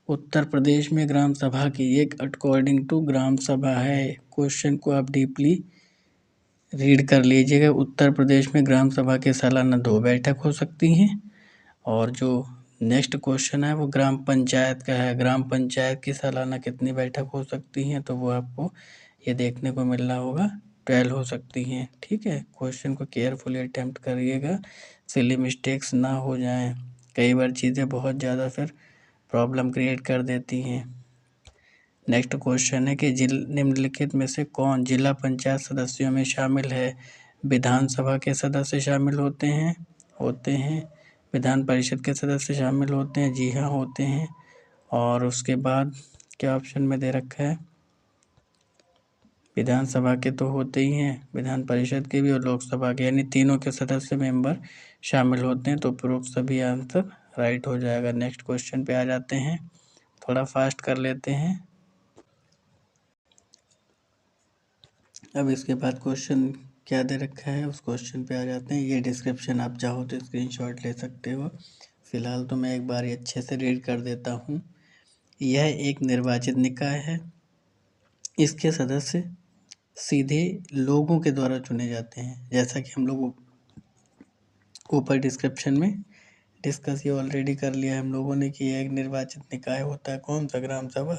उत्तर प्रदेश में ग्राम सभा की एक अकॉर्डिंग टू ग्राम सभा है। क्वेश्चन को आप डीपली रीड कर लीजिएगा। उत्तर प्रदेश में ग्राम सभा के सालाना 2 बैठक हो सकती हैं। और जो नेक्स्ट क्वेश्चन है वो ग्राम पंचायत का है। ग्राम पंचायत की सालाना कितनी बैठक हो सकती हैं? तो वो आपको ये देखने को मिल रहा होगा 12 हो सकती हैं। ठीक है, क्वेश्चन को केयरफुली अटेम्प्ट करिएगा, सिली मिस्टेक्स ना हो जाएं। कई बार चीज़ें बहुत ज़्यादा फिर प्रॉब्लम क्रिएट कर देती हैं। नेक्स्ट क्वेश्चन है कि निम्नलिखित में से कौन जिला पंचायत सदस्यों में शामिल है? विधानसभा के सदस्य शामिल होते हैं। विधान परिषद के सदस्य शामिल होते हैं, जी हाँ होते हैं। और उसके बाद क्या ऑप्शन में दे रखा है? विधानसभा के तो होते ही हैं, विधान परिषद के भी और लोकसभा के, यानी तीनों के सदस्य मेंबर शामिल होते हैं। तो उपरोक्त सभी आंसर राइट हो जाएगा। नेक्स्ट क्वेश्चन पे आ जाते हैं, थोड़ा फास्ट कर लेते हैं। अब इसके बाद क्वेश्चन क्या दे रखा है उस क्वेश्चन पे आ जाते हैं। ये डिस्क्रिप्शन आप चाहो तो स्क्रीनशॉट ले सकते हो। फिलहाल तो मैं एक बार अच्छे से रीड कर देता हूँ। यह एक निर्वाचित निकाय है। इसके सदस्य सीधे लोगों के द्वारा चुने जाते हैं, जैसा कि हम लोग ऊपर डिस्क्रिप्शन में डिस्कस ये ऑलरेडी कर लिया है हम लोगों ने कि एक निर्वाचित निकाय होता है कौन सा, ग्राम सभा,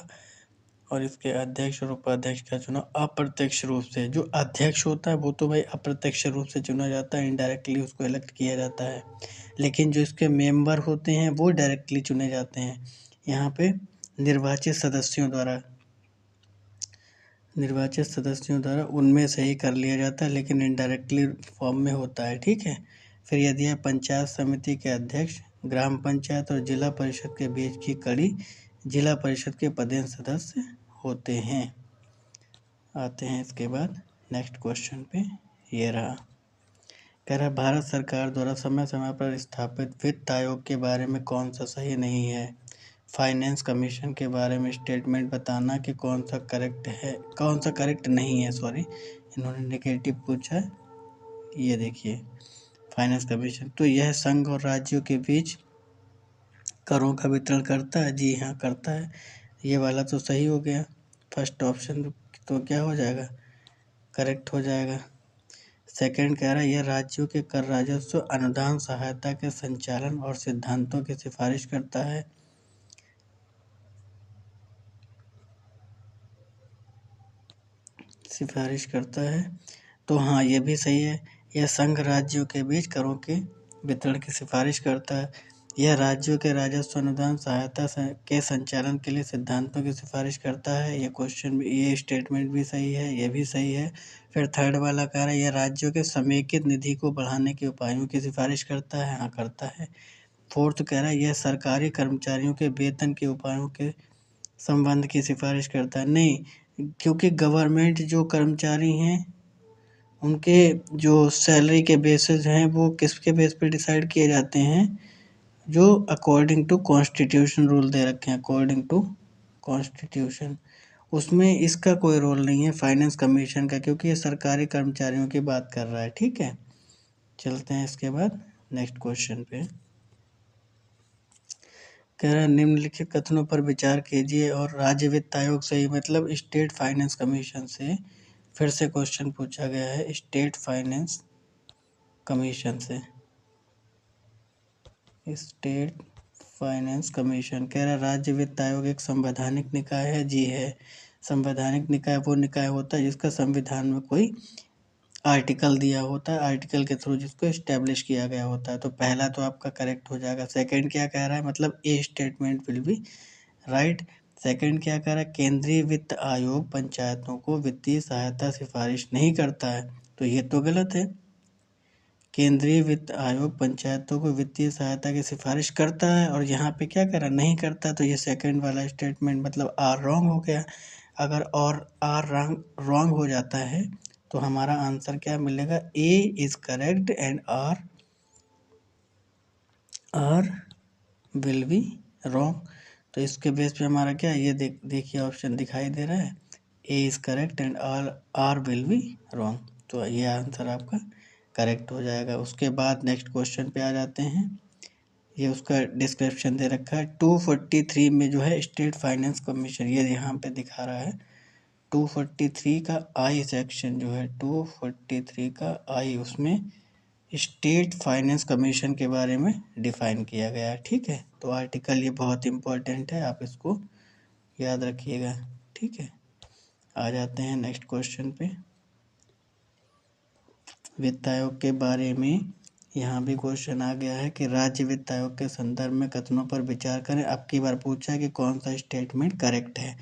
और इसके अध्यक्ष और उपाध्यक्ष का चुनाव अप्रत्यक्ष रूप से। जो अध्यक्ष होता है वो तो भाई अप्रत्यक्ष रूप से चुना जाता है, इनडायरेक्टली उसको इलेक्ट किया जाता है, लेकिन जो इसके मेंबर होते हैं वो डायरेक्टली चुने जाते हैं। यहाँ पे निर्वाचित सदस्यों द्वारा उनमें से ही कर लिया जाता है, लेकिन इनडायरेक्टली फॉर्म में होता है, ठीक है। फिर यदि है पंचायत समिति के अध्यक्ष ग्राम पंचायत और जिला परिषद के बीच की कड़ी जिला परिषद के पदेन सदस्य होते हैं। आते हैं इसके बाद नेक्स्ट क्वेश्चन पे, ये रहा, कह रहा भारत सरकार द्वारा समय समय पर स्थापित वित्त आयोग के बारे में कौन सा सही नहीं है। फाइनेंस कमीशन के बारे में स्टेटमेंट बताना कि कौन सा करेक्ट नहीं है, सॉरी इन्होंने नेगेटिव पूछा है। ये देखिए फाइनेंस कमीशन तो यह संघ और राज्यों के बीच करों का वितरण करता है, जी हाँ करता है। ये वाला तो सही हो गया, फर्स्ट ऑप्शन तो क्या हो जाएगा, करेक्ट हो जाएगा। सेकंड कह रहा है यह राज्यों के कर राजस्व अनुदान सहायता के संचालन और सिद्धांतों की सिफारिश करता है। तो हाँ ये भी सही है, यह संघ राज्यों के बीच करों के वितरण की सिफारिश करता है। यह राज्यों के राजस्व अनुदान सहायता के संचालन के लिए सिद्धांतों की सिफारिश करता है। ये स्टेटमेंट भी सही है, ये भी सही है। फिर थर्ड वाला कह रहा है यह राज्यों के समेकित निधि को बढ़ाने के उपायों की सिफारिश करता है, हाँ करता है। फोर्थ कह रहा है यह सरकारी कर्मचारियों के वेतन के उपायों के संबंध की सिफारिश करता है, नहीं, क्योंकि गवर्नमेंट जो कर्मचारी हैं उनके जो सैलरी के बेसिस हैं वो किसके बेस पे डिसाइड किए जाते हैं, जो अकॉर्डिंग टू कॉन्स्टिट्यूशन रूल दे रखे हैं, अकॉर्डिंग टू कॉन्स्टिट्यूशन। उसमें इसका कोई रोल नहीं है फाइनेंस कमीशन का, क्योंकि ये सरकारी कर्मचारियों की बात कर रहा है, ठीक है। चलते हैं इसके बाद नेक्स्ट क्वेश्चन पे, कह रहा है निम्नलिखित कथनों पर विचार कीजिए और राज्य वित्त आयोग से ही मतलब स्टेट फाइनेंस कमीशन से फिर से क्वेश्चन पूछा गया है, स्टेट फाइनेंस कमीशन से, स्टेट फाइनेंस कमीशन कह रहा है राज्य वित्त आयोग एक संवैधानिक निकाय है, जी है। संवैधानिक निकाय वो निकाय होता है जिसका संविधान में कोई आर्टिकल दिया होता है, आर्टिकल के थ्रू जिसको एस्टेब्लिश किया गया होता है। तो पहला तो आपका करेक्ट हो जाएगा। सेकंड क्या कह रहा है, मतलब ए statement will be right. Second क्या कह रहा है, केंद्रीय वित्त आयोग पंचायतों को वित्तीय सहायता सिफारिश नहीं करता है, तो ये तो गलत है। केंद्रीय वित्त आयोग पंचायतों को वित्तीय सहायता की सिफारिश करता है और यहाँ पे क्या कह रहा नहीं करता, तो ये सेकंड वाला स्टेटमेंट मतलब आर रॉन्ग हो गया। अगर और आर रॉन्ग हो जाता है तो हमारा आंसर क्या मिलेगा, A is correct and R will be wrong. तो इसके बेस पे हमारा क्या है, ये देखिए ऑप्शन दिखाई दे रहा है, A is correct and R will be wrong. तो ये आंसर आपका करेक्ट हो जाएगा। उसके बाद नेक्स्ट क्वेश्चन पे आ जाते हैं, ये उसका डिस्क्रिप्शन दे रखा है 243 में जो है स्टेट फाइनेंस कमीशन, ये यहाँ पे दिखा रहा है 243 का आई सेक्शन जो है 243 का आई, उसमें स्टेट फाइनेंस कमीशन के बारे में डिफाइन किया गया है, ठीक है। तो आर्टिकल ये बहुत इम्पोर्टेंट है, आप इसको याद रखिएगा, ठीक है। आ जाते हैं नेक्स्ट क्वेश्चन पे, वित्त आयोग के बारे में यहाँ भी क्वेश्चन आ गया है कि राज्य वित्त आयोग के संदर्भ में कथनों पर विचार करें। अब की बार पूछा है कि कौन सा स्टेटमेंट करेक्ट है।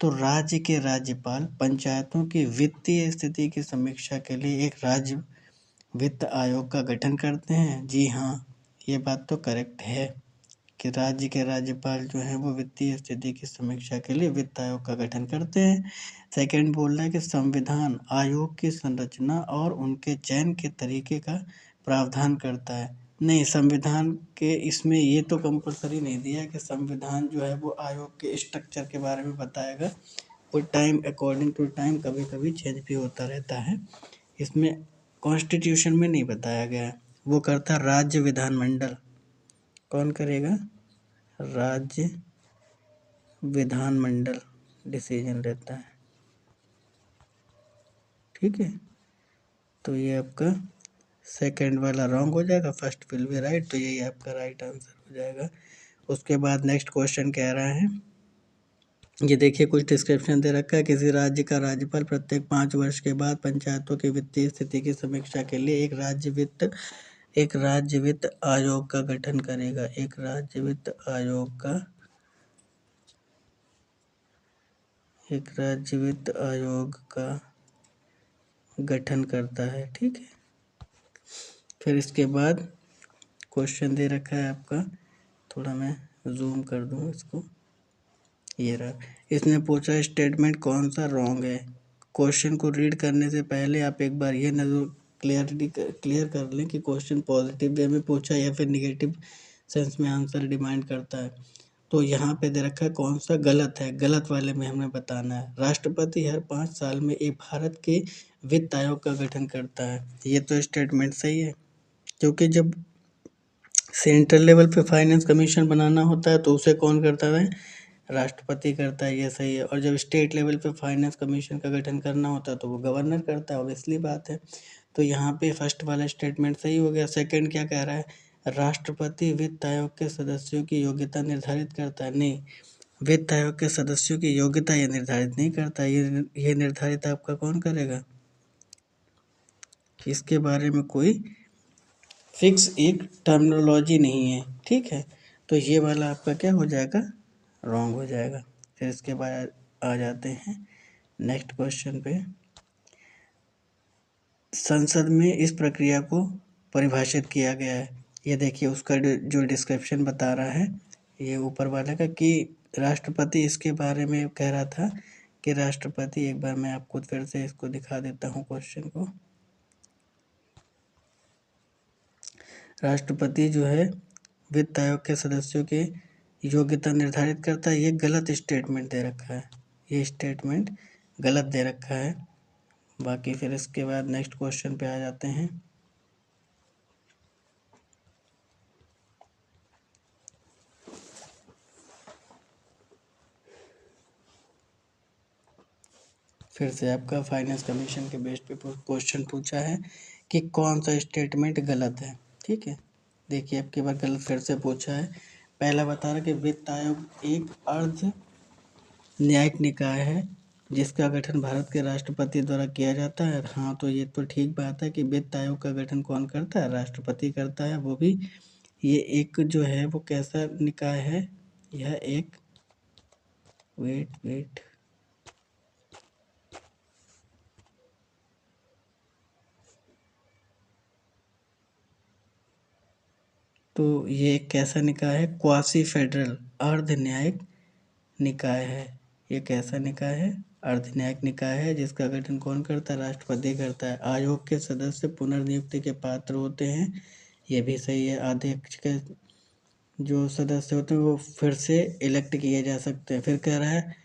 तो राज्य के राज्यपाल पंचायतों की वित्तीय स्थिति की समीक्षा के लिए एक राज्य वित्त आयोग का गठन करते हैं, जी हाँ ये बात तो करेक्ट है कि राज्य के राज्यपाल जो हैं वो वित्तीय स्थिति की समीक्षा के लिए वित्त आयोग का गठन करते हैं। सेकंड बोल रहा है कि संविधान आयोग की संरचना और उनके चयन के तरीके का प्रावधान करता है, नहीं संविधान के इसमें ये तो कंपलसरी नहीं दिया कि संविधान जो है वो आयोग के स्ट्रक्चर के बारे में बताएगा, वो टाइम अकॉर्डिंग टू टाइम कभी कभी चेंज भी होता रहता है, इसमें कॉन्स्टिट्यूशन में नहीं बताया गया है। वो करता राज्य विधानमंडल, कौन करेगा, राज्य विधानमंडल डिसीजन लेता है, ठीक है। तो ये आपका सेकंड वाला रॉन्ग हो जाएगा, फर्स्ट विल बी राइट, तो यही आपका राइट आंसर हो जाएगा। उसके बाद नेक्स्ट क्वेश्चन कह रहा है, ये देखिए कुछ डिस्क्रिप्शन दे रखा है, किसी राज्य का राज्यपाल प्रत्येक 5 वर्ष के बाद पंचायतों की वित्तीय स्थिति की समीक्षा के लिए एक राज्य वित्त आयोग का गठन करेगा। एक राज्य वित्त आयोग का गठन करता है, ठीक है। फिर इसके बाद क्वेश्चन दे रखा है आपका, थोड़ा मैं जूम कर दूं इसको, ये रहा। इसने पूछा स्टेटमेंट कौन सा रॉन्ग है। क्वेश्चन को रीड करने से पहले आप एक बार ये नजर क्लियर कर लें कि क्वेश्चन पॉजिटिव वे में पूछा या फिर निगेटिव सेंस में आंसर डिमांड करता है। तो यहाँ पे दे रखा है कौन सा गलत है, गलत वाले में हमें बताना है। राष्ट्रपति हर 5 साल में एक भारत के वित्त आयोग का गठन करता है, ये तो स्टेटमेंट सही है, क्योंकि जब सेंट्रल लेवल पे फाइनेंस कमीशन बनाना होता है तो उसे कौन करता है, राष्ट्रपति करता है, ये सही है। और जब स्टेट लेवल पे फाइनेंस कमीशन का गठन करना होता है तो वो गवर्नर करता है, ऑब्वियसली बात है। तो यहाँ पे फर्स्ट वाला स्टेटमेंट सही हो गया। सेकंड क्या कह रहा है, राष्ट्रपति वित्त आयोग के सदस्यों की योग्यता निर्धारित करता है। नहीं, वित्त आयोग के सदस्यों की योग्यता ये निर्धारित नहीं करता, ये निर्धारित आपका कौन करेगा, इसके बारे में कोई फिक्स एक टर्मिनोलॉजी नहीं है, ठीक है। तो ये वाला आपका क्या हो जाएगा, रॉन्ग हो जाएगा। फिर इसके बाद आ जाते हैं नेक्स्ट क्वेश्चन पे। संसद में इस प्रक्रिया को परिभाषित किया गया है। ये देखिए उसका जो डिस्क्रिप्शन बता रहा है, ये ऊपर वाले का, कि राष्ट्रपति इसके बारे में कह रहा था कि राष्ट्रपति, एक बार मैं आपको फिर से इसको दिखा देता हूँ क्वेश्चन को। राष्ट्रपति जो है वित्त आयोग के सदस्यों की योग्यता निर्धारित करता है, ये गलत स्टेटमेंट दे रखा है, ये स्टेटमेंट गलत दे रखा है। बाकी फिर इसके बाद नेक्स्ट क्वेश्चन पे आ जाते हैं। फिर से आपका फाइनेंस कमीशन के बेस पे क्वेश्चन पूछा है कि कौन सा स्टेटमेंट गलत है, ठीक है। देखिए अब की बार गलत फिर से पूछा है। पहला बता रहा कि वित्त आयोग एक अर्ध न्यायिक निकाय है जिसका गठन भारत के राष्ट्रपति द्वारा किया जाता है। हाँ, तो ये तो ठीक बात है कि वित्त आयोग का गठन कौन करता है, राष्ट्रपति करता है, वो भी ये एक जो है वो कैसा निकाय है, यह एक वेट तो ये एक कैसा निकाय है, क्वासी फेडरल अर्ध न्यायिक निकाय है। ये कैसा निकाय है, अर्ध न्यायिक निकाय है, जिसका गठन कौन करता है, राष्ट्रपति करता है। आयोग के सदस्य पुनर्नियुक्ति के पात्र होते हैं, ये भी सही है। अध्यक्ष के जो सदस्य होते हैं वो फिर से इलेक्ट किए जा सकते हैं। फिर कह रहा है,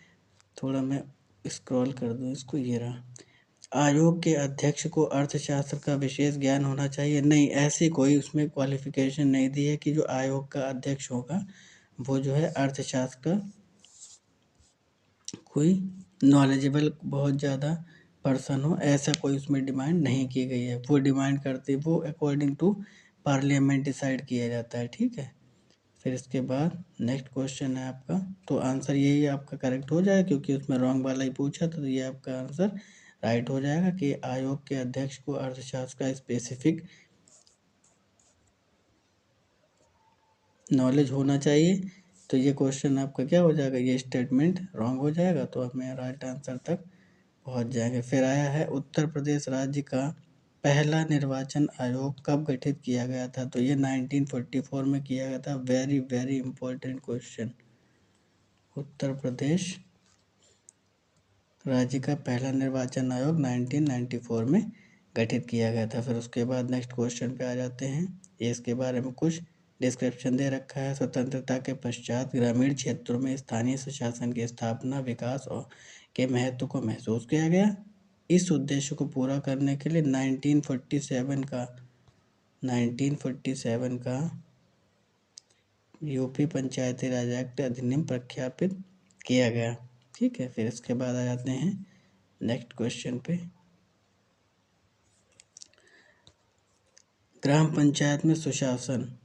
थोड़ा मैं स्क्रॉल कर दूं इसको, ये रहा, आयोग के अध्यक्ष को अर्थशास्त्र का विशेष ज्ञान होना चाहिए। नहीं, ऐसी कोई उसमें क्वालिफिकेशन नहीं दी है कि जो आयोग का अध्यक्ष होगा वो जो है अर्थशास्त्र का कोई नॉलेजेबल बहुत ज़्यादा पर्सन हो, ऐसा कोई उसमें डिमांड नहीं की गई है। वो डिमांड करते वो अकॉर्डिंग टू पार्लियामेंट डिसाइड किया जाता है, ठीक है। फिर इसके बाद नेक्स्ट क्वेश्चन है आपका, तो आंसर यही आपका करेक्ट हो जाएगा क्योंकि उसमें रॉन्ग वाला ही पूछा था, तो ये आपका आंसर राइट हो जाएगा कि आयोग के अध्यक्ष को अर्थशास्त्र का स्पेसिफिक नॉलेज होना चाहिए। तो ये क्वेश्चन आपका क्या हो जाएगा, ये स्टेटमेंट रॉन्ग हो जाएगा, तो हमें राइट आंसर तक पहुंच जाएंगे। फिर आया है उत्तर प्रदेश राज्य का पहला निर्वाचन आयोग कब गठित किया गया था, तो ये 1944 में किया गया था। Very very important question. Uttar Pradesh राज्य का पहला निर्वाचन आयोग 1994 में गठित किया गया था। फिर उसके बाद नेक्स्ट क्वेश्चन पे आ जाते हैं। ये इसके बारे में कुछ डिस्क्रिप्शन दे रखा है। स्वतंत्रता के पश्चात ग्रामीण क्षेत्रों में स्थानीय स्वशासन की स्थापना, विकास और के महत्व को महसूस किया गया। इस उद्देश्य को पूरा करने के लिए 1947 का यूपी पंचायती राज एक्ट अधिनियम प्रख्यापित किया गया, ठीक है। फिर इसके बाद आ जाते हैं नेक्स्ट क्वेश्चन पे। ग्राम पंचायत में सुशासन,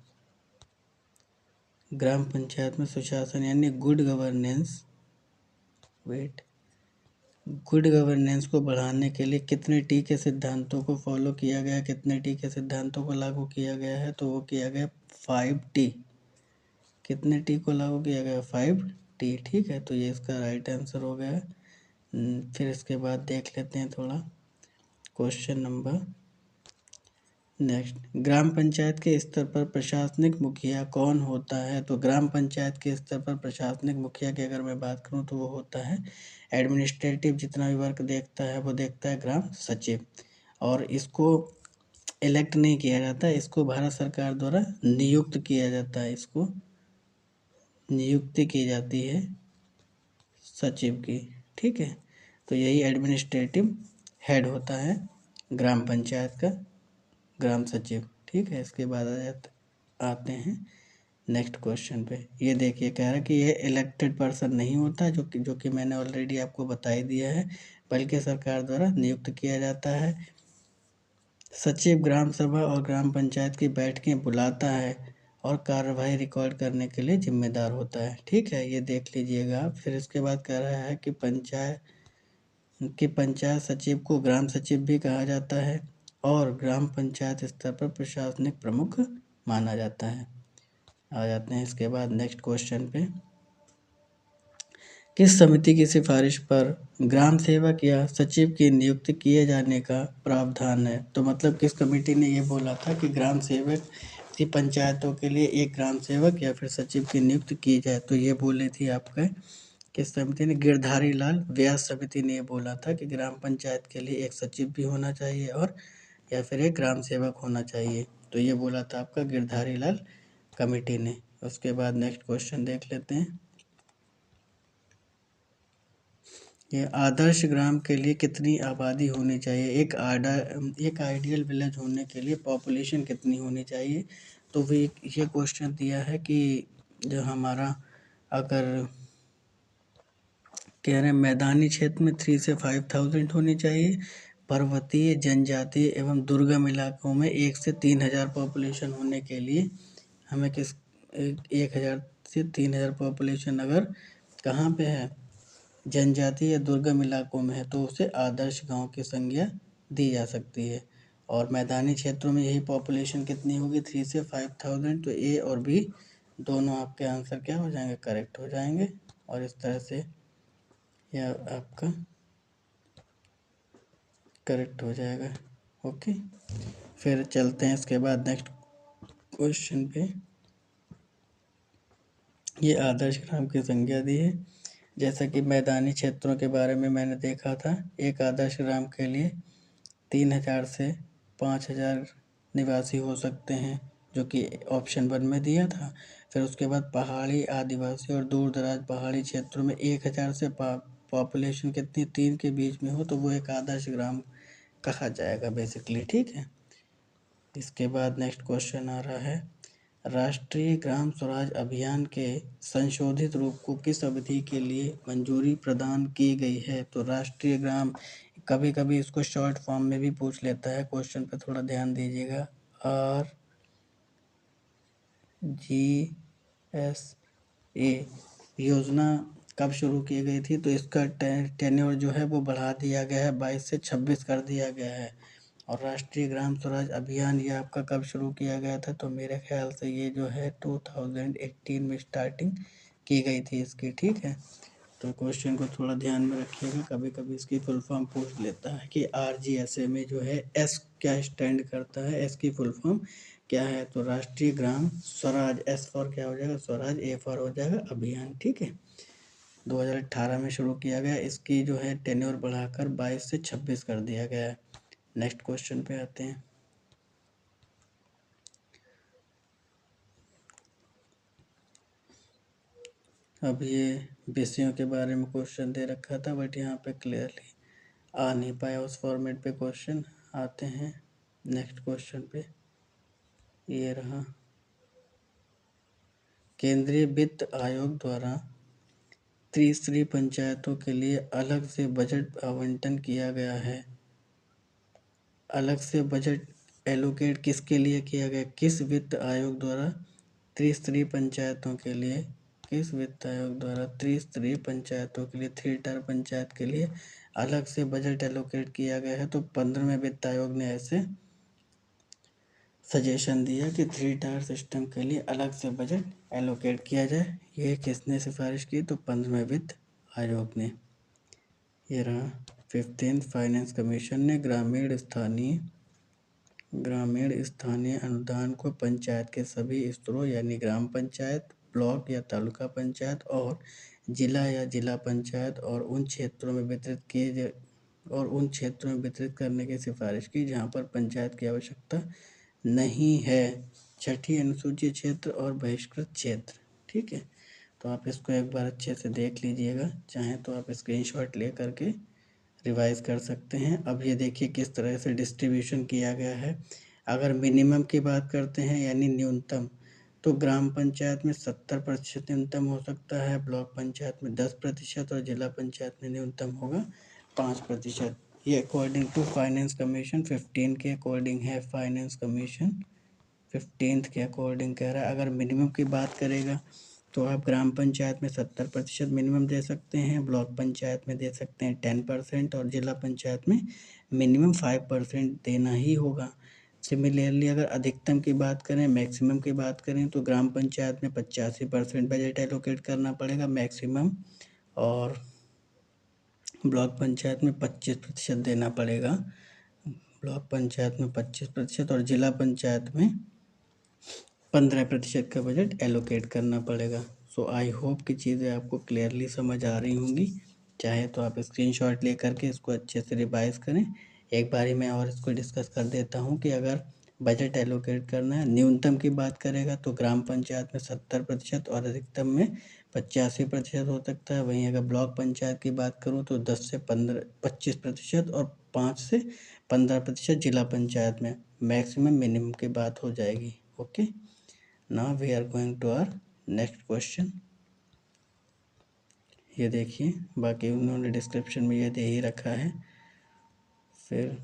ग्राम पंचायत में सुशासन यानी गुड गवर्नेंस, गुड गवर्नेंस को बढ़ाने के लिए कितने टी के सिद्धांतों को फॉलो किया गया, कितने टी के सिद्धांतों को लागू किया गया है, तो वो किया गया 5T। कितने टी को लागू किया गया, 5T। ठीक है, तो ये इसका राइट आंसर हो गया। फिर इसके बाद देख लेते हैं थोड़ा क्वेश्चन नंबर नेक्स्ट। ग्राम पंचायत के स्तर पर प्रशासनिक मुखिया कौन होता है, तो ग्राम पंचायत के स्तर पर प्रशासनिक मुखिया की अगर मैं बात करूं तो वो होता है एडमिनिस्ट्रेटिव, जितना भी वर्क देखता है वो देखता है ग्राम सचिव। और इसको इलेक्ट नहीं किया जाता, इसको भारत सरकार द्वारा नियुक्त किया जाता है, इसको नियुक्ति की जाती है सचिव की। ठीक है, तो यही एडमिनिस्ट्रेटिव हेड होता है ग्राम पंचायत का, ग्राम सचिव। ठीक है, इसके बाद आते हैं नेक्स्ट क्वेश्चन पे। ये देखिए कह रहा है कि ये इलेक्टेड पर्सन नहीं होता, जो कि मैंने ऑलरेडी आपको बता ही दिया है, बल्कि सरकार द्वारा नियुक्त किया जाता है। सचिव ग्राम सभा और ग्राम पंचायत की बैठकें बुलाता है और कार्यवाही रिकॉर्ड करने के लिए जिम्मेदार होता है। ठीक है, ये देख लीजिएगा आप। फिर इसके बाद कह रहा है कि पंचायत सचिव को ग्राम सचिव भी कहा जाता है और ग्राम पंचायत स्तर पर प्रशासनिक प्रमुख माना जाता है। आ जाते हैं इसके बाद नेक्स्ट क्वेश्चन पे। किस समिति की सिफारिश पर ग्राम सेवक या सचिव की नियुक्ति किए जाने का प्रावधान है, तो मतलब किस कमेटी ने ये बोला था कि ग्राम सेवक की पंचायतों के लिए एक ग्राम सेवक या फिर सचिव की नियुक्ति की जाए, तो ये बोले थी आपका किस समिति ने, गिरधारी लाल व्यास समिति ने ये बोला था कि ग्राम पंचायत के लिए एक सचिव भी होना चाहिए और या फिर एक ग्राम सेवक होना चाहिए, तो ये बोला था आपका गिरधारी लाल कमेटी ने। उसके बाद नेक्स्ट क्वेश्चन देख लेते हैं। ये आदर्श ग्राम के लिए कितनी आबादी होनी चाहिए, एक आइडियल विलेज होने के लिए पॉपुलेशन कितनी होनी चाहिए, तो भी ये क्वेश्चन दिया है कि जो हमारा अगर कह रहे हैं मैदानी क्षेत्र में 3 से 5,000 होनी चाहिए, पर्वतीय जनजातीय एवं दुर्गम इलाकों में 1 से 3,000 पॉपुलेशन होने के लिए हमें 1,000 से 3,000 पॉपुलेशन अगर कहाँ पे है, जनजातीय या दुर्गम इलाकों में है, तो उसे आदर्श गांव की संज्ञा दी जा सकती है। और मैदानी क्षेत्रों में यही पॉपुलेशन कितनी होगी, 3 से 5,000, तो ए और बी दोनों आपके आंसर क्या हो जाएंगे, करेक्ट हो जाएंगे। और इस तरह से यह आपका करेक्ट हो जाएगा। ओके, फिर चलते हैं इसके बाद नेक्स्ट क्वेश्चन पे। ये आदर्श ग्राम की संज्ञा दी है, जैसा कि मैदानी क्षेत्रों के बारे में मैंने देखा था, एक आदर्श ग्राम के लिए 3,000 से 5,000 निवासी हो सकते हैं, जो कि ऑप्शन 1 में दिया था। फिर उसके बाद पहाड़ी आदिवासी और दूर दराज पहाड़ी क्षेत्रों में 1,000 से पॉपुलेशन कितनी 3 के बीच में हो, तो वो एक आदर्श ग्राम कहा जाएगा बेसिकली। ठीक है, इसके बाद नेक्स्ट क्वेश्चन आ रहा है, राष्ट्रीय ग्राम स्वराज अभियान के संशोधित रूप को किस अवधि के लिए मंजूरी प्रदान की गई है, तो राष्ट्रीय ग्राम, कभी कभी इसको शॉर्ट फॉर्म में भी पूछ लेता है, क्वेश्चन पे थोड़ा ध्यान दीजिएगा। RGSA योजना कब शुरू की गई थी, तो इसका टेन्योर जो है वो बढ़ा दिया गया है, 22 से 26 कर दिया गया है। और राष्ट्रीय ग्राम स्वराज अभियान ये आपका कब शुरू किया गया था, तो मेरे ख्याल से ये जो है 2018 में स्टार्टिंग की गई थी इसकी। ठीक है, तो क्वेश्चन को थोड़ा ध्यान में रखिएगा, कभी कभी इसकी फुल फॉर्म पूछ लेता है कि RGSA में जो है एस क्या स्टैंड करता है, एस की फुल फॉर्म क्या है, तो राष्ट्रीय ग्राम स्वराज, एस फॉर क्या हो जाएगा, स्वराज, ए फॉर हो जाएगा अभियान। ठीक है, 2018 में शुरू किया गया, इसकी जो है टेन्योर बढ़ाकर 22 से 26 कर दिया गया है। नेक्स्ट क्वेश्चन पे आते हैं। अब ये विषयों के बारे में क्वेश्चन दे रखा था, बट यहाँ पे क्लियरली आ नहीं पाया उस फॉर्मेट पे क्वेश्चन। आते हैं नेक्स्ट क्वेश्चन पे, ये रहा, केंद्रीय वित्त आयोग द्वारा त्रिस्तरीय पंचायतों के लिए अलग से बजट आवंटन किया गया है, अलग से बजट एलोकेट किसके लिए किया गया, किस वित्त आयोग द्वारा त्रिस्तरीय पंचायतों के लिए, किस वित्त आयोग द्वारा त्रिस्तरीय पंचायतों के लिए, 3 टायर पंचायत के लिए अलग से बजट एलोकेट किया गया है। तो 15वें वित्त आयोग ने ऐसे सजेशन दिया कि 3 टायर सिस्टम के लिए अलग से बजट एलोकेट किया जाए। ये किसने सिफारिश की, तो 15वें वित्त आयोग ने। ये रहा 15th फाइनेंस कमीशन ने ग्रामीण स्थानीय अनुदान को पंचायत के सभी स्तरों यानी ग्राम पंचायत, ब्लॉक या तालुका पंचायत और जिला या जिला पंचायत और उन क्षेत्रों में वितरित करने की सिफारिश की जहां पर पंचायत की आवश्यकता नहीं है। छठी अनुसूची क्षेत्र और बहिष्कृत क्षेत्र। ठीक है, तो आप इसको एक बार अच्छे से देख लीजिएगा, चाहें तो आप स्क्रीनशॉट ले करके रिवाइज कर सकते हैं। अब ये देखिए किस तरह से डिस्ट्रीब्यूशन किया गया है। अगर मिनिमम की बात करते हैं यानी न्यूनतम, तो ग्राम पंचायत में 70% न्यूनतम हो सकता है, ब्लॉक पंचायत में 10% और जिला पंचायत में न्यूनतम होगा 5%। ये अकॉर्डिंग टू फाइनेंस कमीशन 15 के अकॉर्डिंग है। फाइनेंस कमीशन 15th के अकॉर्डिंग कह रहा है। अगर मिनिमम की बात करेगा तो आप ग्राम पंचायत में 70% मिनिमम दे सकते हैं, ब्लॉक पंचायत में दे सकते हैं 10% और जिला पंचायत में मिनिमम 5% देना ही होगा। सिमिलरली अगर अधिकतम की बात करें, मैक्सिमम की बात करें, तो ग्राम पंचायत में 85% बजट एलोकेट करना पड़ेगा मैक्सिमम, और ब्लॉक पंचायत में 25% देना पड़ेगा, ब्लॉक पंचायत में 25% और जिला पंचायत में 15% का बजट एलोकेट करना पड़ेगा। सो आई होप कि चीज़ें आपको क्लियरली समझ आ रही होंगी। चाहे तो आप स्क्रीनशॉट ले करके इसको अच्छे से रिवाइज करें। एक बारी मैं और इसको डिस्कस कर देता हूँ कि अगर बजट एलोकेट करना है, न्यूनतम की बात करेगा तो ग्राम पंचायत में 70% और अधिकतम में 85% हो सकता है। वहीं अगर ब्लॉक पंचायत की बात करूँ तो 10 से 25% और 5 से 15% जिला पंचायत में। मैक्सिमम मिनिमम की बात हो जाएगी। Okay, now we are going to our next question. ये देखिए, बाकी उन्होंने डिस्क्रिप्शन में ये दे ही रखा है। फिर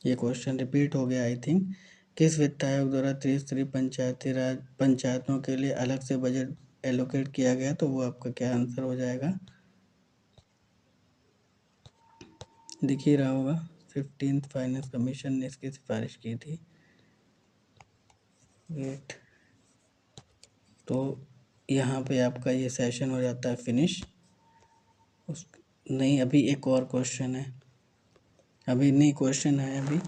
ये क्वेश्चन रिपीट हो गया आई थिंक। किस वित्त आयोग द्वारा त्रिस्तरीय पंचायती राज पंचायतों के लिए अलग से बजट एलोकेट किया गया, तो वो आपका क्या आंसर हो जाएगा, दिख ही रहा होगा। 15th फाइनेंस कमीशन ने इसकी सिफारिश की थी। वेट, तो यहाँ पे आपका ये सेशन हो जाता है फिनिश। नहीं, अभी एक और क्वेश्चन है, अभी नहीं क्वेश्चन है, अभी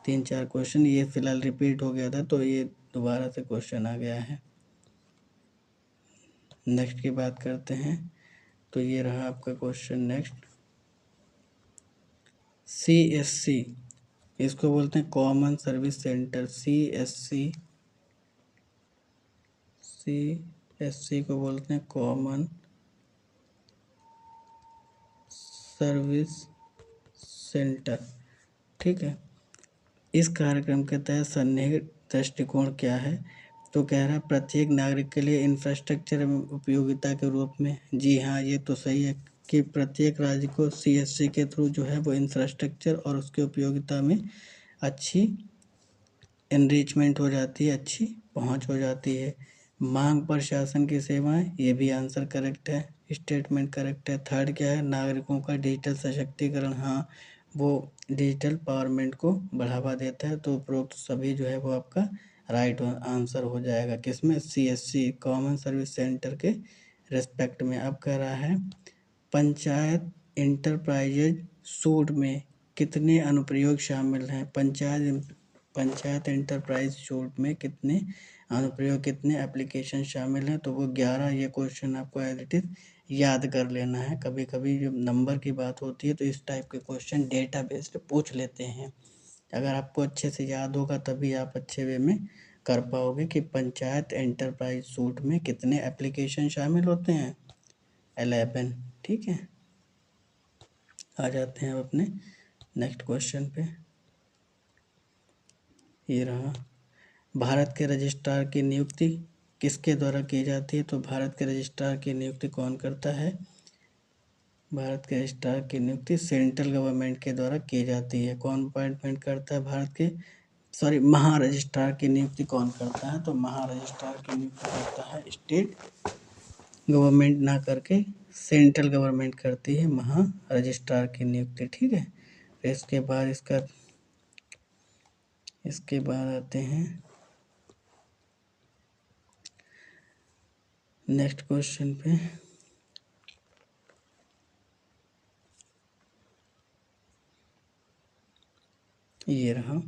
3-4 क्वेश्चन। ये फिलहाल रिपीट हो गया था तो ये दोबारा से क्वेश्चन आ गया है। नेक्स्ट की बात करते हैं, तो ये रहा आपका क्वेश्चन नेक्स्ट। CSC, इसको बोलते हैं कॉमन सर्विस सेंटर। CSC को बोलते हैं कॉमन सर्विस सेंटर। ठीक है, इस कार्यक्रम के तहत सन्निहित दृष्टिकोण क्या है, तो कह रहा है प्रत्येक नागरिक के लिए इंफ्रास्ट्रक्चर एवं उपयोगिता के रूप में। जी हाँ, ये तो सही है कि प्रत्येक राज्य को CSC के थ्रू जो है वो इंफ्रास्ट्रक्चर और उसके उपयोगिता में अच्छी एनरिचमेंट हो जाती है, अच्छी पहुंच हो जाती है। मांग पर शासन की सेवाएं, ये भी आंसर करेक्ट है, स्टेटमेंट करेक्ट है। थर्ड क्या है, नागरिकों का डिजिटल सशक्तिकरण, हाँ वो डिजिटल पावरमेंट को बढ़ावा देता है। तो उपरोक्त सभी जो है वो आपका राइट आंसर हो जाएगा। किसमें, CSC कॉमन सर्विस सेंटर के रेस्पेक्ट में। अब कह रहा है पंचायत इंटरप्राइजेज सूट में कितने अनुप्रयोग शामिल हैं। पंचायत एंटरप्राइज सूट में कितने अनुप्रयोग, कितने एप्लीकेशन शामिल हैं, तो वो 11। ये क्वेश्चन आपको एज इट इज याद कर लेना है। कभी कभी जब नंबर की बात होती है तो इस टाइप के क्वेश्चन डेटा बेस्ड पूछ लेते हैं। अगर आपको अच्छे से याद होगा तभी आप अच्छे वे में कर पाओगे कि पंचायत एंटरप्राइज सूट में कितने एप्लीकेशन शामिल होते हैं, 11। ठीक है, आ जाते हैं अब अपने नेक्स्ट क्वेश्चन पे। ये रहा, भारत के रजिस्ट्रार की नियुक्ति किसके द्वारा की जाती है, तो भारत के रजिस्ट्रार की नियुक्ति कौन करता है, भारत के रजिस्ट्रार की नियुक्ति सेंट्रल गवर्नमेंट के द्वारा की जाती है। कौन अपॉइंटमेंट करता है भारत के सॉरी, महारजिस्ट्रार की नियुक्ति कौन करता है? तो महारजिस्ट्रार की नियुक्ति करता है स्टेट गवर्नमेंट ना करके सेंट्रल गवर्नमेंट करती है महारजिस्ट्रार की नियुक्ति। ठीक है, इसके बाद आते हैं नेक्स्ट क्वेश्चन पे। ये रहा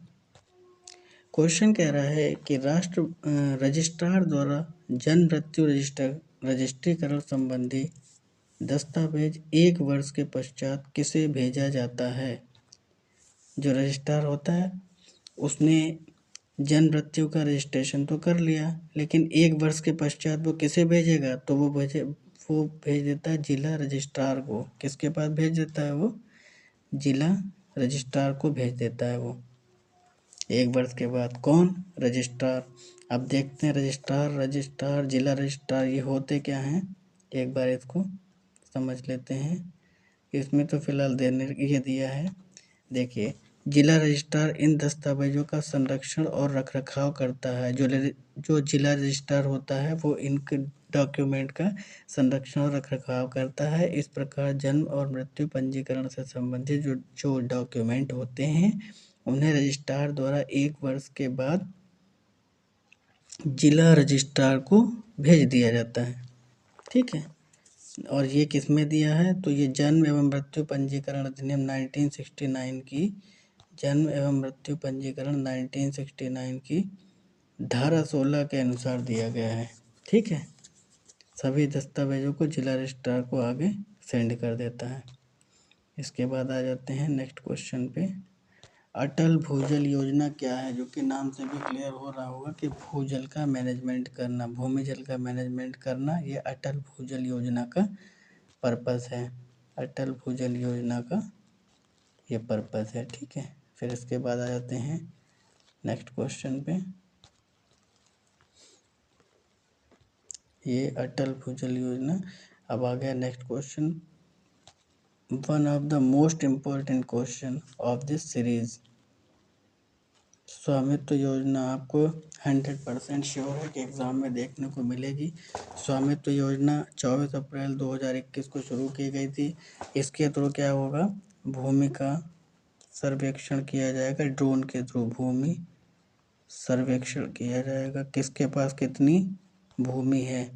क्वेश्चन, कह रहा है कि रजिस्ट्रार द्वारा जन्म मृत्यु रजिस्ट्रीकरण संबंधी दस्तावेज 1 वर्ष के पश्चात किसे भेजा जाता है? जो रजिस्ट्रार होता है उसने जन्म मृत्यु का रजिस्ट्रेशन तो कर लिया, लेकिन 1 वर्ष के पश्चात वो किसे भेजेगा? तो वो भेज देता है जिला रजिस्ट्रार को। किसके पास भेज देता है? वो जिला रजिस्ट्रार को भेज देता है वो 1 वर्ष के बाद। कौन? रजिस्ट्रार। अब देखते हैं रजिस्ट्रार, जिला रजिस्ट्रार ये होते क्या हैं, एक बार इसको समझ लेते हैं। इसमें तो फिलहाल ये दिया है, देखिए, जिला रजिस्ट्रार इन दस्तावेजों का संरक्षण और रखरखाव करता है। जो जिला रजिस्ट्रार होता है वो इनके डॉक्यूमेंट का संरक्षण और रखरखाव करता है। इस प्रकार जन्म और मृत्यु पंजीकरण से संबंधित जो डॉक्यूमेंट होते हैं उन्हें रजिस्ट्रार द्वारा 1 वर्ष के बाद जिला रजिस्ट्रार को भेज दिया जाता है। ठीक है, और ये किस में दिया है? तो ये जन्म एवं मृत्यु पंजीकरण अधिनियम 1969 की जन्म एवं मृत्यु पंजीकरण 1969 की धारा 16 के अनुसार दिया गया है। ठीक है, सभी दस्तावेजों को जिला रजिस्ट्रार को आगे सेंड कर देता है। इसके बाद आ जाते हैं नेक्स्ट क्वेश्चन पे। अटल भूजल योजना क्या है? जो कि नाम से भी क्लियर हो रहा होगा कि भूजल का मैनेजमेंट करना, भूमि जल का मैनेजमेंट करना, ये अटल भूजल योजना का पर्पस है। अटल भूजल योजना का ये पर्पस है। ठीक है, फिर इसके बाद आ जाते हैं नेक्स्ट क्वेश्चन पे। ये अटल भूजल योजना। अब आ गया next question, one of the most important question of this series. स्वामित्व योजना आपको 100% श्योर है कि एग्ज़ाम में देखने को मिलेगी। स्वामित्व योजना 24 अप्रैल 2021 को शुरू की गई थी। इसके थ्रू क्या होगा? भूमि का सर्वेक्षण किया जाएगा ड्रोन के थ्रू। भूमि सर्वेक्षण किया जाएगा, किसके पास कितनी भूमि है,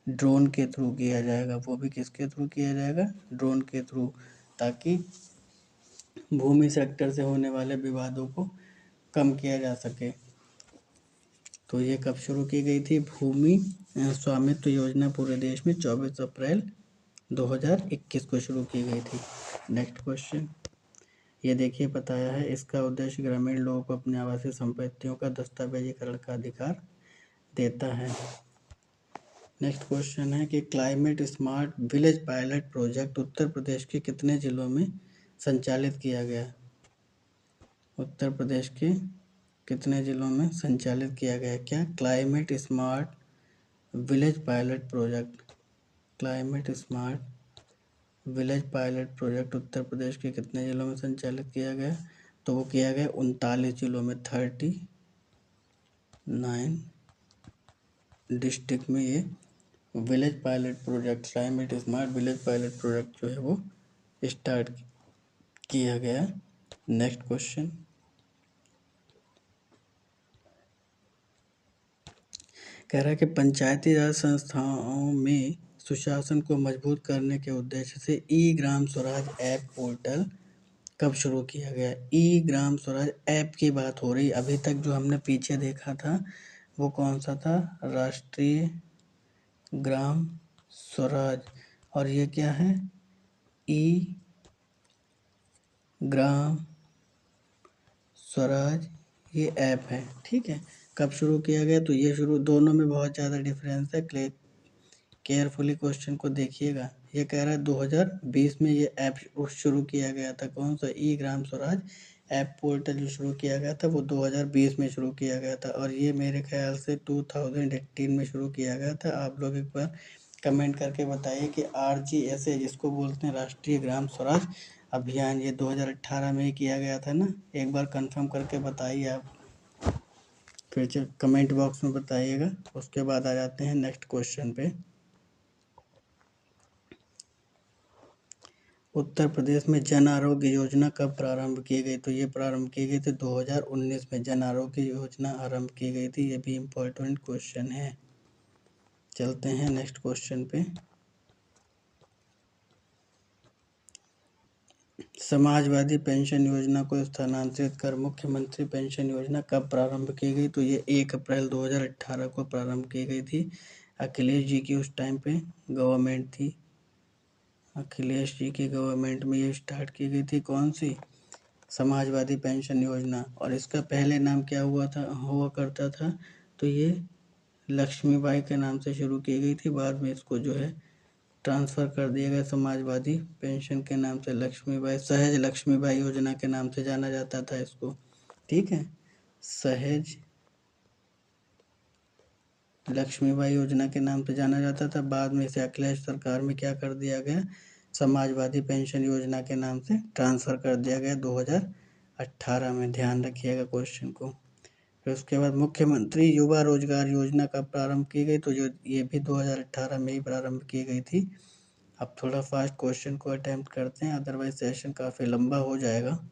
ड्रोन के थ्रू किया जाएगा। वो भी किसके थ्रू किया जाएगा? ड्रोन के थ्रू, ताकि भूमि सेक्टर से होने वाले विवादों को कम किया जा सके। तो ये कब शुरू की गई थी? भूमि स्वामित्व योजना पूरे देश में 24 अप्रैल 2021 को शुरू की गई थी। नेक्स्ट क्वेश्चन, ये देखिए बताया है, इसका उद्देश्य ग्रामीण लोगों को अपने आवासीय संपत्तियों का दस्तावेजीकरण का अधिकार देता है। नेक्स्ट क्वेश्चन है कि climate smart village pilot project Uttar Pradesh के कितने जिलों में संचालित किया गया? उत्तर प्रदेश के कितने जिलों में संचालित किया गया? क्या? Climate smart village pilot project. Climate smart village pilot project Uttar Pradesh के कितने जिलों में संचालित किया गया? तो वो किया गया 39 जिलों में, 39 डिस्ट्रिक्ट में ये village pilot project, climate smart village pilot project जो है वो स्टार्ट किया गया। नेक्स्ट क्वेश्चन, कह रहा है कि पंचायती राज संस्थाओं में सुशासन को मजबूत करने के उद्देश्य से ई ग्राम स्वराज ऐप पोर्टल कब शुरू किया गया? ई ग्राम स्वराज ऐप की बात हो रही। अभी तक जो हमने पीछे देखा था वो कौन सा था? राष्ट्रीय ग्राम स्वराज। और ये क्या है? ई ग्राम स्वराज ये ऐप है। ठीक है, कब शुरू किया गया? तो ये शुरू, दोनों में बहुत ज़्यादा डिफरेंस है। केयरफुली क्वेश्चन को देखिएगा। ये कह रहा है 2020 में ये ऐप शुरू किया गया था। कौन सा? ई ग्राम स्वराज ऐप पोर्टल जो शुरू किया गया था वो 2020 में शुरू किया गया था, और ये मेरे ख्याल से 2018 में शुरू किया गया था। आप लोग एक बार कमेंट करके बताइए कि RGSA जिसको बोलते हैं राष्ट्रीय ग्राम स्वराज अभियान, ये 2018 में ही किया गया था ना? एक बार कंफर्म करके बताइए आप। फिर कमेंट बॉक्स में बताइएगा। उसके बाद आ जाते हैं नेक्स्ट क्वेश्चन पे। उत्तर प्रदेश में जन आरोग्य योजना कब प्रारंभ की गई? तो ये प्रारंभ की गई थी 2019 में जन आरोग्य योजना आरंभ की गई थी। ये भी इम्पोर्टेंट क्वेश्चन है। चलते हैं नेक्स्ट क्वेश्चन पे। समाजवादी पेंशन योजना को स्थानांतरित कर मुख्यमंत्री पेंशन योजना कब प्रारंभ की गई? तो ये 1 अप्रैल 2018 को प्रारंभ की गई थी। अखिलेश जी की उस टाइम पे गवर्नमेंट थी। अखिलेश जी की गवर्नमेंट में ये स्टार्ट की गई थी। कौन सी? समाजवादी पेंशन योजना। और इसका पहले नाम क्या हुआ करता था? तो ये लक्ष्मीबाई के नाम से शुरू की गई थी। बाद में इसको जो है ट्रांसफ़र कर दिया गया समाजवादी पेंशन के नाम से। सहज लक्ष्मीबाई योजना के नाम से जाना जाता था इसको। ठीक है, सहज लक्ष्मीबाई योजना के नाम से जाना जाता था। बाद में इसे अखिलेश सरकार में क्या कर दिया गया? समाजवादी पेंशन योजना के नाम से ट्रांसफ़र कर दिया गया 2018 में। ध्यान रखिएगा क्वेश्चन को। फिर उसके बाद मुख्यमंत्री युवा रोजगार योजना कब प्रारंभ की गई? तो ये भी 2018 में ही प्रारंभ की गई थी। अब थोड़ा फास्ट क्वेश्चन को अटेम्प्ट करते हैं, अदरवाइज सेशन काफ़ी लंबा हो जाएगा।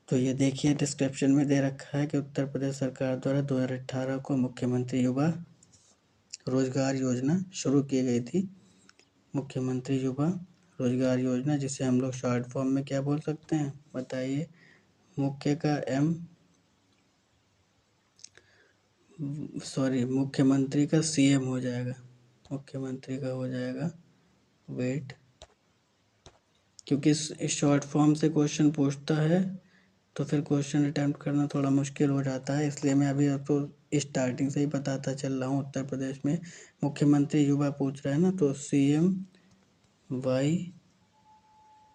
तो ये देखिए डिस्क्रिप्शन में दे रखा है कि उत्तर प्रदेश सरकार द्वारा 2018 को मुख्यमंत्री युवा रोजगार योजना शुरू की गई थी। मुख्यमंत्री युवा रोजगार योजना, जिसे हम लोग शॉर्ट फॉर्म में क्या बोल सकते हैं? बताइए। मुख्य का मुख्यमंत्री का CM हो जाएगा। मुख्यमंत्री का हो जाएगा वेट, क्योंकि इस शॉर्ट फॉर्म से क्वेश्चन पूछता है तो फिर क्वेश्चन अटैम्प्ट करना थोड़ा मुश्किल हो जाता है। इसलिए मैं अभी आपको स्टार्टिंग से ही बताता चल रहा हूँ। उत्तर प्रदेश में मुख्यमंत्री युवा पूछ रहा है ना, तो CMY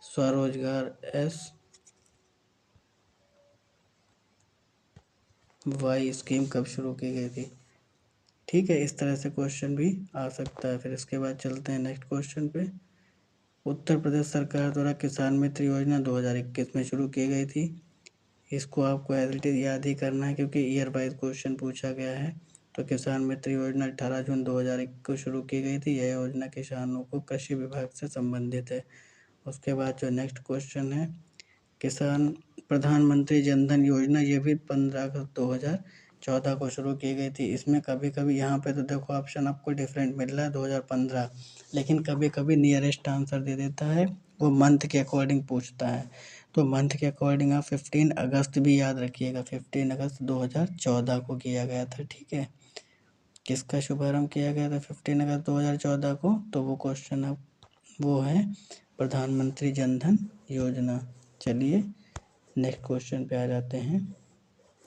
स्वरोजगार SY स्कीम कब शुरू की गई थी? ठीक है, इस तरह से क्वेश्चन भी आ सकता है। फिर इसके बाद चलते हैं नेक्स्ट क्वेश्चन पे। उत्तर प्रदेश सरकार द्वारा किसान मित्र योजना 2021 में शुरू की गई थी। इसको आपको एज इट इज़ याद ही करना है, क्योंकि ईयर वाइज क्वेश्चन पूछा गया है। तो किसान मित्र योजना 18 जून 2001 को शुरू की गई थी। यह योजना किसानों को कृषि विभाग से संबंधित है। उसके बाद जो नेक्स्ट क्वेश्चन है, किसान प्रधानमंत्री जनधन योजना, ये भी 15 अगस्त 2014 को शुरू की गई थी। इसमें कभी कभी यहाँ पे तो देखो ऑप्शन आपको डिफरेंट मिल रहा है 2015, लेकिन कभी कभी नियरेस्ट आंसर दे देता है, वो मंथ के अकॉर्डिंग पूछता है। तो मंथ के अकॉर्डिंग आप 15 अगस्त भी याद रखिएगा। 15 अगस्त 2014 को किया गया था। ठीक है, किसका शुभारंभ किया गया था 15 अगस्त 2014 को? तो वो क्वेश्चन अब वो है प्रधानमंत्री जनधन योजना। चलिए नेक्स्ट क्वेश्चन पे आ जाते हैं।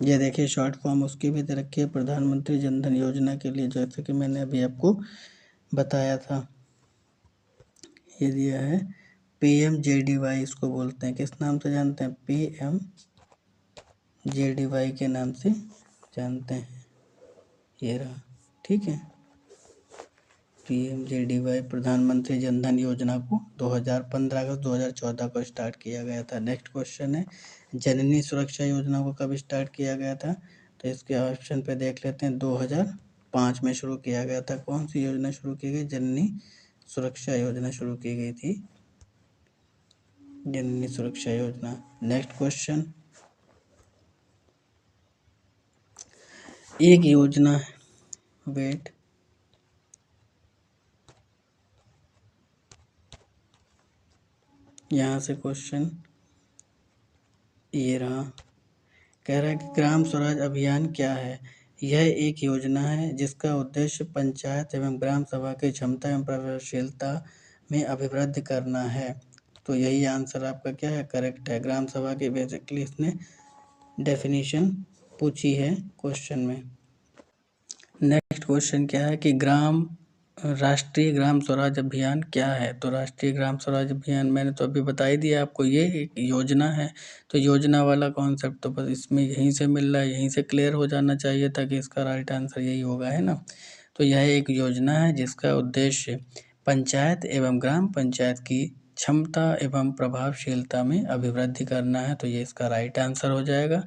ये देखिए शॉर्ट फॉर्म उसकी भी दे रखी है प्रधानमंत्री जनधन योजना के लिए, जैसे कि मैंने अभी आपको बताया था। ये दिया है PMJDY, इसको बोलते हैं। किस नाम से जानते हैं? PMJDY के नाम से जानते हैं। ये रहा। ठीक है, PMJDY प्रधानमंत्री जनधन योजना को 15 अगस्त 2014 को स्टार्ट किया गया था। नेक्स्ट क्वेश्चन है, जननी सुरक्षा योजना को कब स्टार्ट किया गया था? तो इसके ऑप्शन पे देख लेते हैं। 2005 में शुरू किया गया था। कौन सी योजना शुरू की गई? जननी सुरक्षा योजना शुरू की गई थी। जननी सुरक्षा योजना। नेक्स्ट क्वेश्चन, एक योजना है, वेट, यहाँ से क्वेश्चन ये रहा। कह रहा है कि ग्राम स्वराज अभियान क्या है? यह एक योजना है जिसका उद्देश्य पंचायत एवं ग्राम सभा की क्षमता एवं प्रभावशीलता में अभिवृद्धि करना है। तो यही आंसर आपका क्या है? करेक्ट है। ग्राम सभा की बेसिकली इसने डेफिनेशन पूछी है क्वेश्चन में। नेक्स्ट क्वेश्चन क्या है कि राष्ट्रीय ग्राम स्वराज अभियान क्या है? तो राष्ट्रीय ग्राम स्वराज अभियान मैंने तो अभी बता ही दिया आपको, ये एक योजना है। तो योजना वाला कॉन्सेप्ट तो बस इसमें यहीं से मिल रहा है, यहीं से क्लियर हो जाना चाहिए था कि इसका राइट आंसर यही होगा, है ना। तो यह एक योजना है जिसका उद्देश्य पंचायत एवं ग्राम पंचायत की क्षमता एवं प्रभावशीलता में अभिवृद्धि करना है। तो ये इसका राइट आंसर हो जाएगा।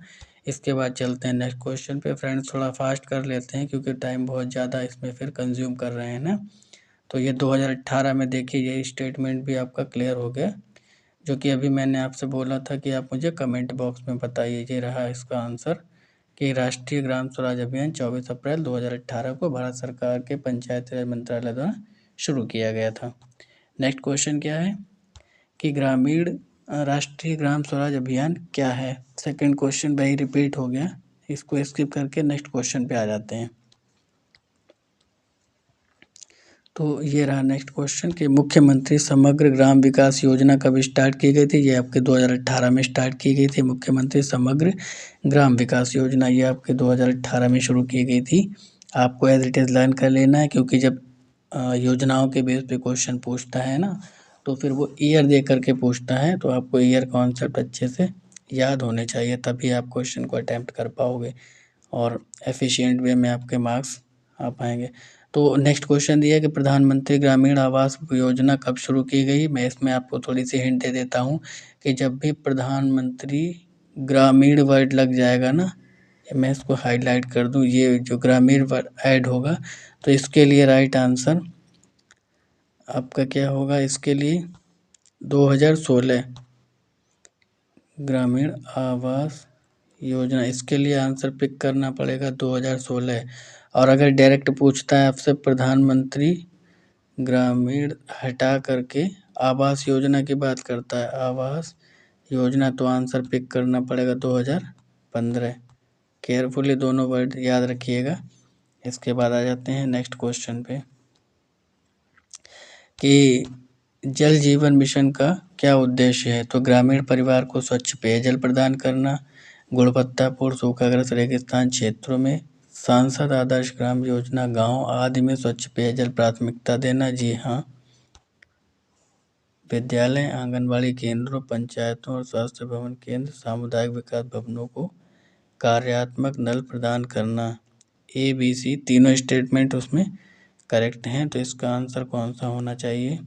इसके बाद चलते हैं नेक्स्ट क्वेश्चन पे। फ्रेंड्स थोड़ा फास्ट कर लेते हैं क्योंकि टाइम बहुत ज़्यादा इसमें फिर कंज्यूम कर रहे हैं ना। तो ये 2018 में देखिए ये स्टेटमेंट भी आपका क्लियर हो गया, जो कि अभी मैंने आपसे बोला था कि आप मुझे कमेंट बॉक्स में बताइए। ये रहा इसका आंसर कि राष्ट्रीय ग्राम स्वराज अभियान 24 अप्रैल 2018 को भारत सरकार के पंचायती राज मंत्रालय द्वारा शुरू किया गया था। नेक्स्ट क्वेश्चन क्या है कि राष्ट्रीय ग्राम स्वराज अभियान क्या है। सेकंड क्वेश्चन वही रिपीट हो गया, इसको स्किप करके नेक्स्ट क्वेश्चन पे आ जाते हैं। तो ये रहा नेक्स्ट क्वेश्चन कि मुख्यमंत्री समग्र ग्राम विकास योजना कब स्टार्ट की गई थी। ये आपके 2018 में स्टार्ट की गई थी। मुख्यमंत्री समग्र ग्राम विकास योजना ये आपके 2018 में शुरू की गई थी। आपको एज इट इज़ लर्न कर लेना है, क्योंकि जब योजनाओं के बेस पे क्वेश्चन पूछता है ना, तो फिर वो ईयर दे करके पूछता है, तो आपको ईयर कॉन्सेप्ट अच्छे से याद होने चाहिए, तभी आप क्वेश्चन को अटैम्प्ट कर पाओगे और एफिशिएंट वे में आपके मार्क्स आ पाएंगे। तो नेक्स्ट क्वेश्चन दिया है कि प्रधानमंत्री ग्रामीण आवास योजना कब शुरू की गई। मैं इसमें आपको थोड़ी सी हिंट दे देता हूँ कि जब भी प्रधानमंत्री ग्रामीण वर्ड लग जाएगा ना, मैं इसको हाईलाइट कर दूँ, ये जो ग्रामीण वर्ड ऐड होगा, तो इसके लिए राइट आंसर आपका क्या होगा। इसके लिए 2016 ग्रामीण आवास योजना, इसके लिए आंसर पिक करना पड़ेगा 2016। और अगर डायरेक्ट पूछता है आपसे प्रधानमंत्री ग्रामीण हटा करके आवास योजना की बात करता है, आवास योजना, तो आंसर पिक करना पड़ेगा 2015। केयरफुली दोनों वर्ड याद रखिएगा। इसके बाद आ जाते हैं नेक्स्ट क्वेश्चन पे कि जल जीवन मिशन का क्या उद्देश्य है। तो ग्रामीण परिवार को स्वच्छ पेयजल प्रदान करना, गुणवत्तापूर्ण सूखाग्रस्त रेगिस्तान क्षेत्रों में सांसद आदर्श ग्राम योजना, गांव आदि में स्वच्छ पेयजल प्राथमिकता देना। जी हाँ, विद्यालय, आंगनबाड़ी केंद्रों, पंचायतों और स्वास्थ्य भवन केंद्र, सामुदायिक विकास भवनों को कार्यात्मक नल प्रदान करना। ABC तीनों स्टेटमेंट उसमें करेक्ट हैं, तो इसका आंसर कौन सा होना चाहिए।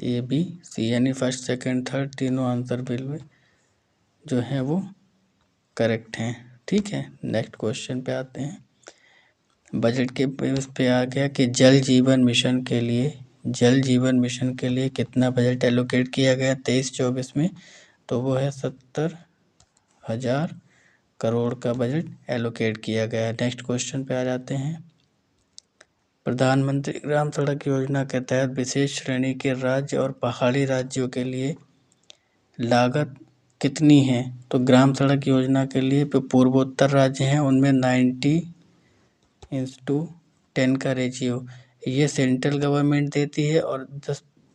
ABC यानी फर्स्ट सेकंड थर्ड तीनों आंसर बिल्कुल जो हैं वो करेक्ट हैं। ठीक है, नेक्स्ट क्वेश्चन पे आते हैं। बजट के बेस पे आ गया कि जल जीवन मिशन के लिए कितना बजट एलोकेट किया गया 23-24 में। तो वो है 70,000 करोड़ का बजट एलोकेट किया गया है। नेक्स्ट क्वेश्चन पे आ जाते हैं। प्रधानमंत्री ग्राम सड़क योजना के तहत विशेष श्रेणी के राज्य और पहाड़ी राज्यों के लिए लागत कितनी है। तो ग्राम सड़क योजना के लिए पूर्वोत्तर राज्य हैं, उनमें 90:10 का रेशियो ये सेंट्रल गवर्नमेंट देती है, और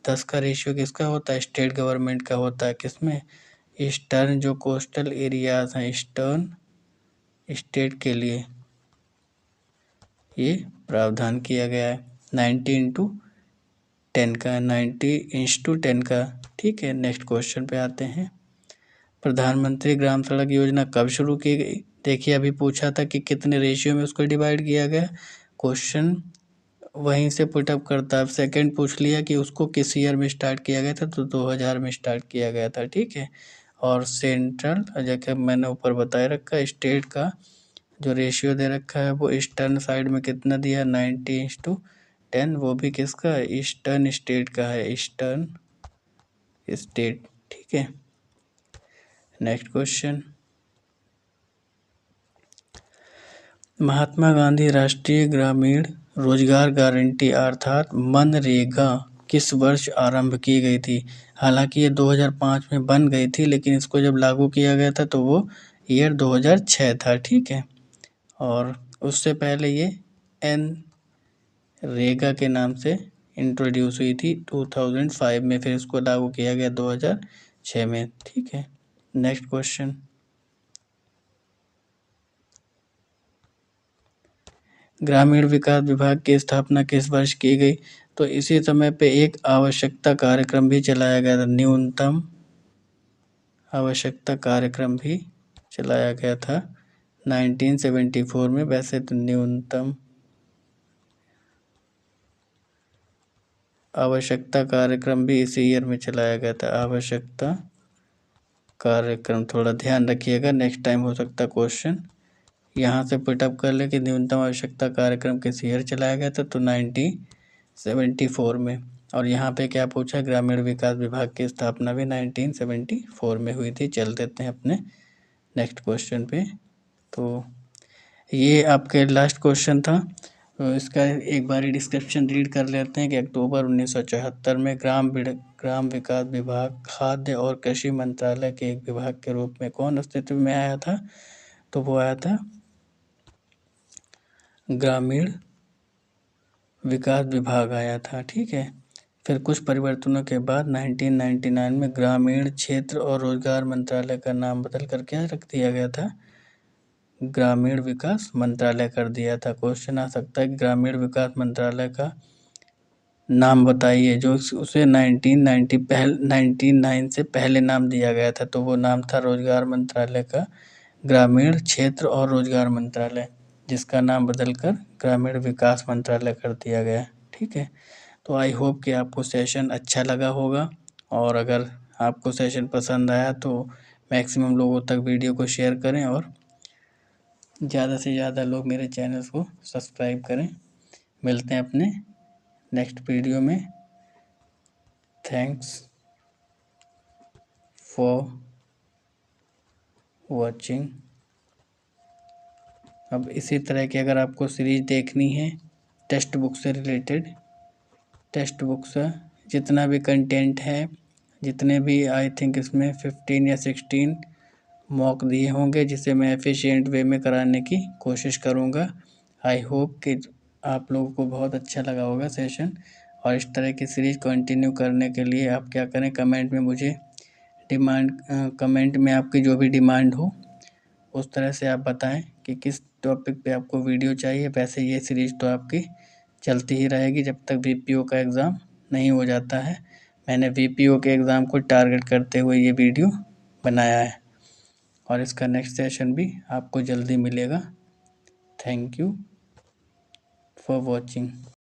10 का रेशियो किसका होता है, स्टेट गवर्नमेंट का होता है। किसमें, ईस्टर्न जो कोस्टल एरियाज हैं, ईस्टर्न स्टेट के लिए ये प्रावधान किया गया है 90:10 का, 90:10 का। ठीक है, नेक्स्ट क्वेश्चन पे आते हैं। प्रधानमंत्री ग्राम सड़क योजना कब शुरू की गई। देखिए अभी पूछा था कि कितने रेशियो में उसको डिवाइड किया गया, क्वेश्चन वहीं से पुटअप करता है। सेकंड पूछ लिया कि उसको किस ईयर में स्टार्ट किया गया था, तो 2000 में स्टार्ट किया गया था। ठीक है, और सेंट्रल जैसे मैंने ऊपर बताया रखा, स्टेट का जो रेशियो दे रखा है वो ईस्टर्न साइड में कितना दिया 90:10, वो भी किसका, ईस्टर्न स्टेट का है, ईस्टर्न स्टेट। ठीक है, नेक्स्ट क्वेश्चन। महात्मा गांधी राष्ट्रीय ग्रामीण रोजगार गारंटी अर्थात मनरेगा किस वर्ष आरंभ की गई थी। हालांकि ये 2005 में बन गई थी, लेकिन इसको जब लागू किया गया था तो वो ईयर 2006 था। ठीक है, और उससे पहले ये एन रेगा के नाम से इंट्रोड्यूस हुई थी 2005 में, फिर इसको लागू किया गया 2006 में। ठीक है, नेक्स्ट क्वेश्चन। ग्रामीण विकास विभाग की स्थापना किस वर्ष की गई। तो इसी समय पे एक आवश्यकता कार्यक्रम भी चलाया गया था, न्यूनतम आवश्यकता कार्यक्रम भी चलाया गया था 1974 में। वैसे तो न्यूनतम आवश्यकता कार्यक्रम भी इसी ईयर में चलाया गया था, आवश्यकता कार्यक्रम थोड़ा ध्यान रखिएगा, नेक्स्ट टाइम हो सकता क्वेश्चन यहाँ से पुटअप कर ले कि न्यूनतम आवश्यकता कार्यक्रम किस ईयर चलाया गया था, तो 1974 में। और यहाँ पे क्या पूछा, ग्रामीण विकास विभाग की स्थापना भी 1974 में हुई थी। चल देते हैं अपने नेक्स्ट क्वेश्चन पे। तो ये आपके लास्ट क्वेश्चन था, तो इसका एक बारी डिस्क्रिप्शन रीड कर लेते हैं कि अक्टूबर 1974 में ग्राम विकास विभाग खाद्य और कृषि मंत्रालय के एक विभाग के रूप में कौन अस्तित्व में आया था, तो वो आया था ग्रामीण विकास विभाग आया था। ठीक है, फिर कुछ परिवर्तनों के बाद 1999 में ग्रामीण क्षेत्र और रोजगार मंत्रालय का नाम बदल कर क्या रख दिया गया था, ग्रामीण विकास मंत्रालय कर दिया था। क्वेश्चन आ सकता है कि ग्रामीण विकास मंत्रालय का नाम बताइए जो उसे 1999 से पहले नाम दिया गया था, तो वो नाम था रोजगार मंत्रालय का ग्रामीण क्षेत्र और रोजगार मंत्रालय, जिसका नाम बदलकर ग्रामीण विकास मंत्रालय कर दिया गया। ठीक है, तो आई होप कि आपको सेशन अच्छा लगा होगा, और अगर आपको सेशन पसंद आया तो मैक्सिमम लोगों तक वीडियो को शेयर करें और ज़्यादा से ज़्यादा लोग मेरे चैनल को सब्सक्राइब करें। मिलते हैं अपने नेक्स्ट वीडियो में। Thanks for watching. अब इसी तरह की अगर आपको सीरीज देखनी है टेक्स्ट बुक से रिलेटेड, टेक्स्ट बुक से जितना भी कंटेंट है, जितने भी आई थिंक इसमें 15 या 16 मॉक दिए होंगे, जिसे मैं एफिशिएंट वे में कराने की कोशिश करूँगा। आई होप कि आप लोगों को बहुत अच्छा लगा होगा सेशन, और इस तरह की सीरीज कंटिन्यू करने के लिए आप क्या करें, कमेंट में मुझे कमेंट में आपकी जो भी डिमांड हो उस तरह से आप बताएं कि किस टॉपिक पे आपको वीडियो चाहिए। वैसे ये सीरीज तो आपकी चलती ही रहेगी जब तक वीपीओ का एग्ज़ाम नहीं हो जाता है। मैंने वीपीओ के एग्ज़ाम को टारगेट करते हुए ये वीडियो बनाया है, और इसका नेक्स्ट सेशन भी आपको जल्दी मिलेगा। Thank you for watching.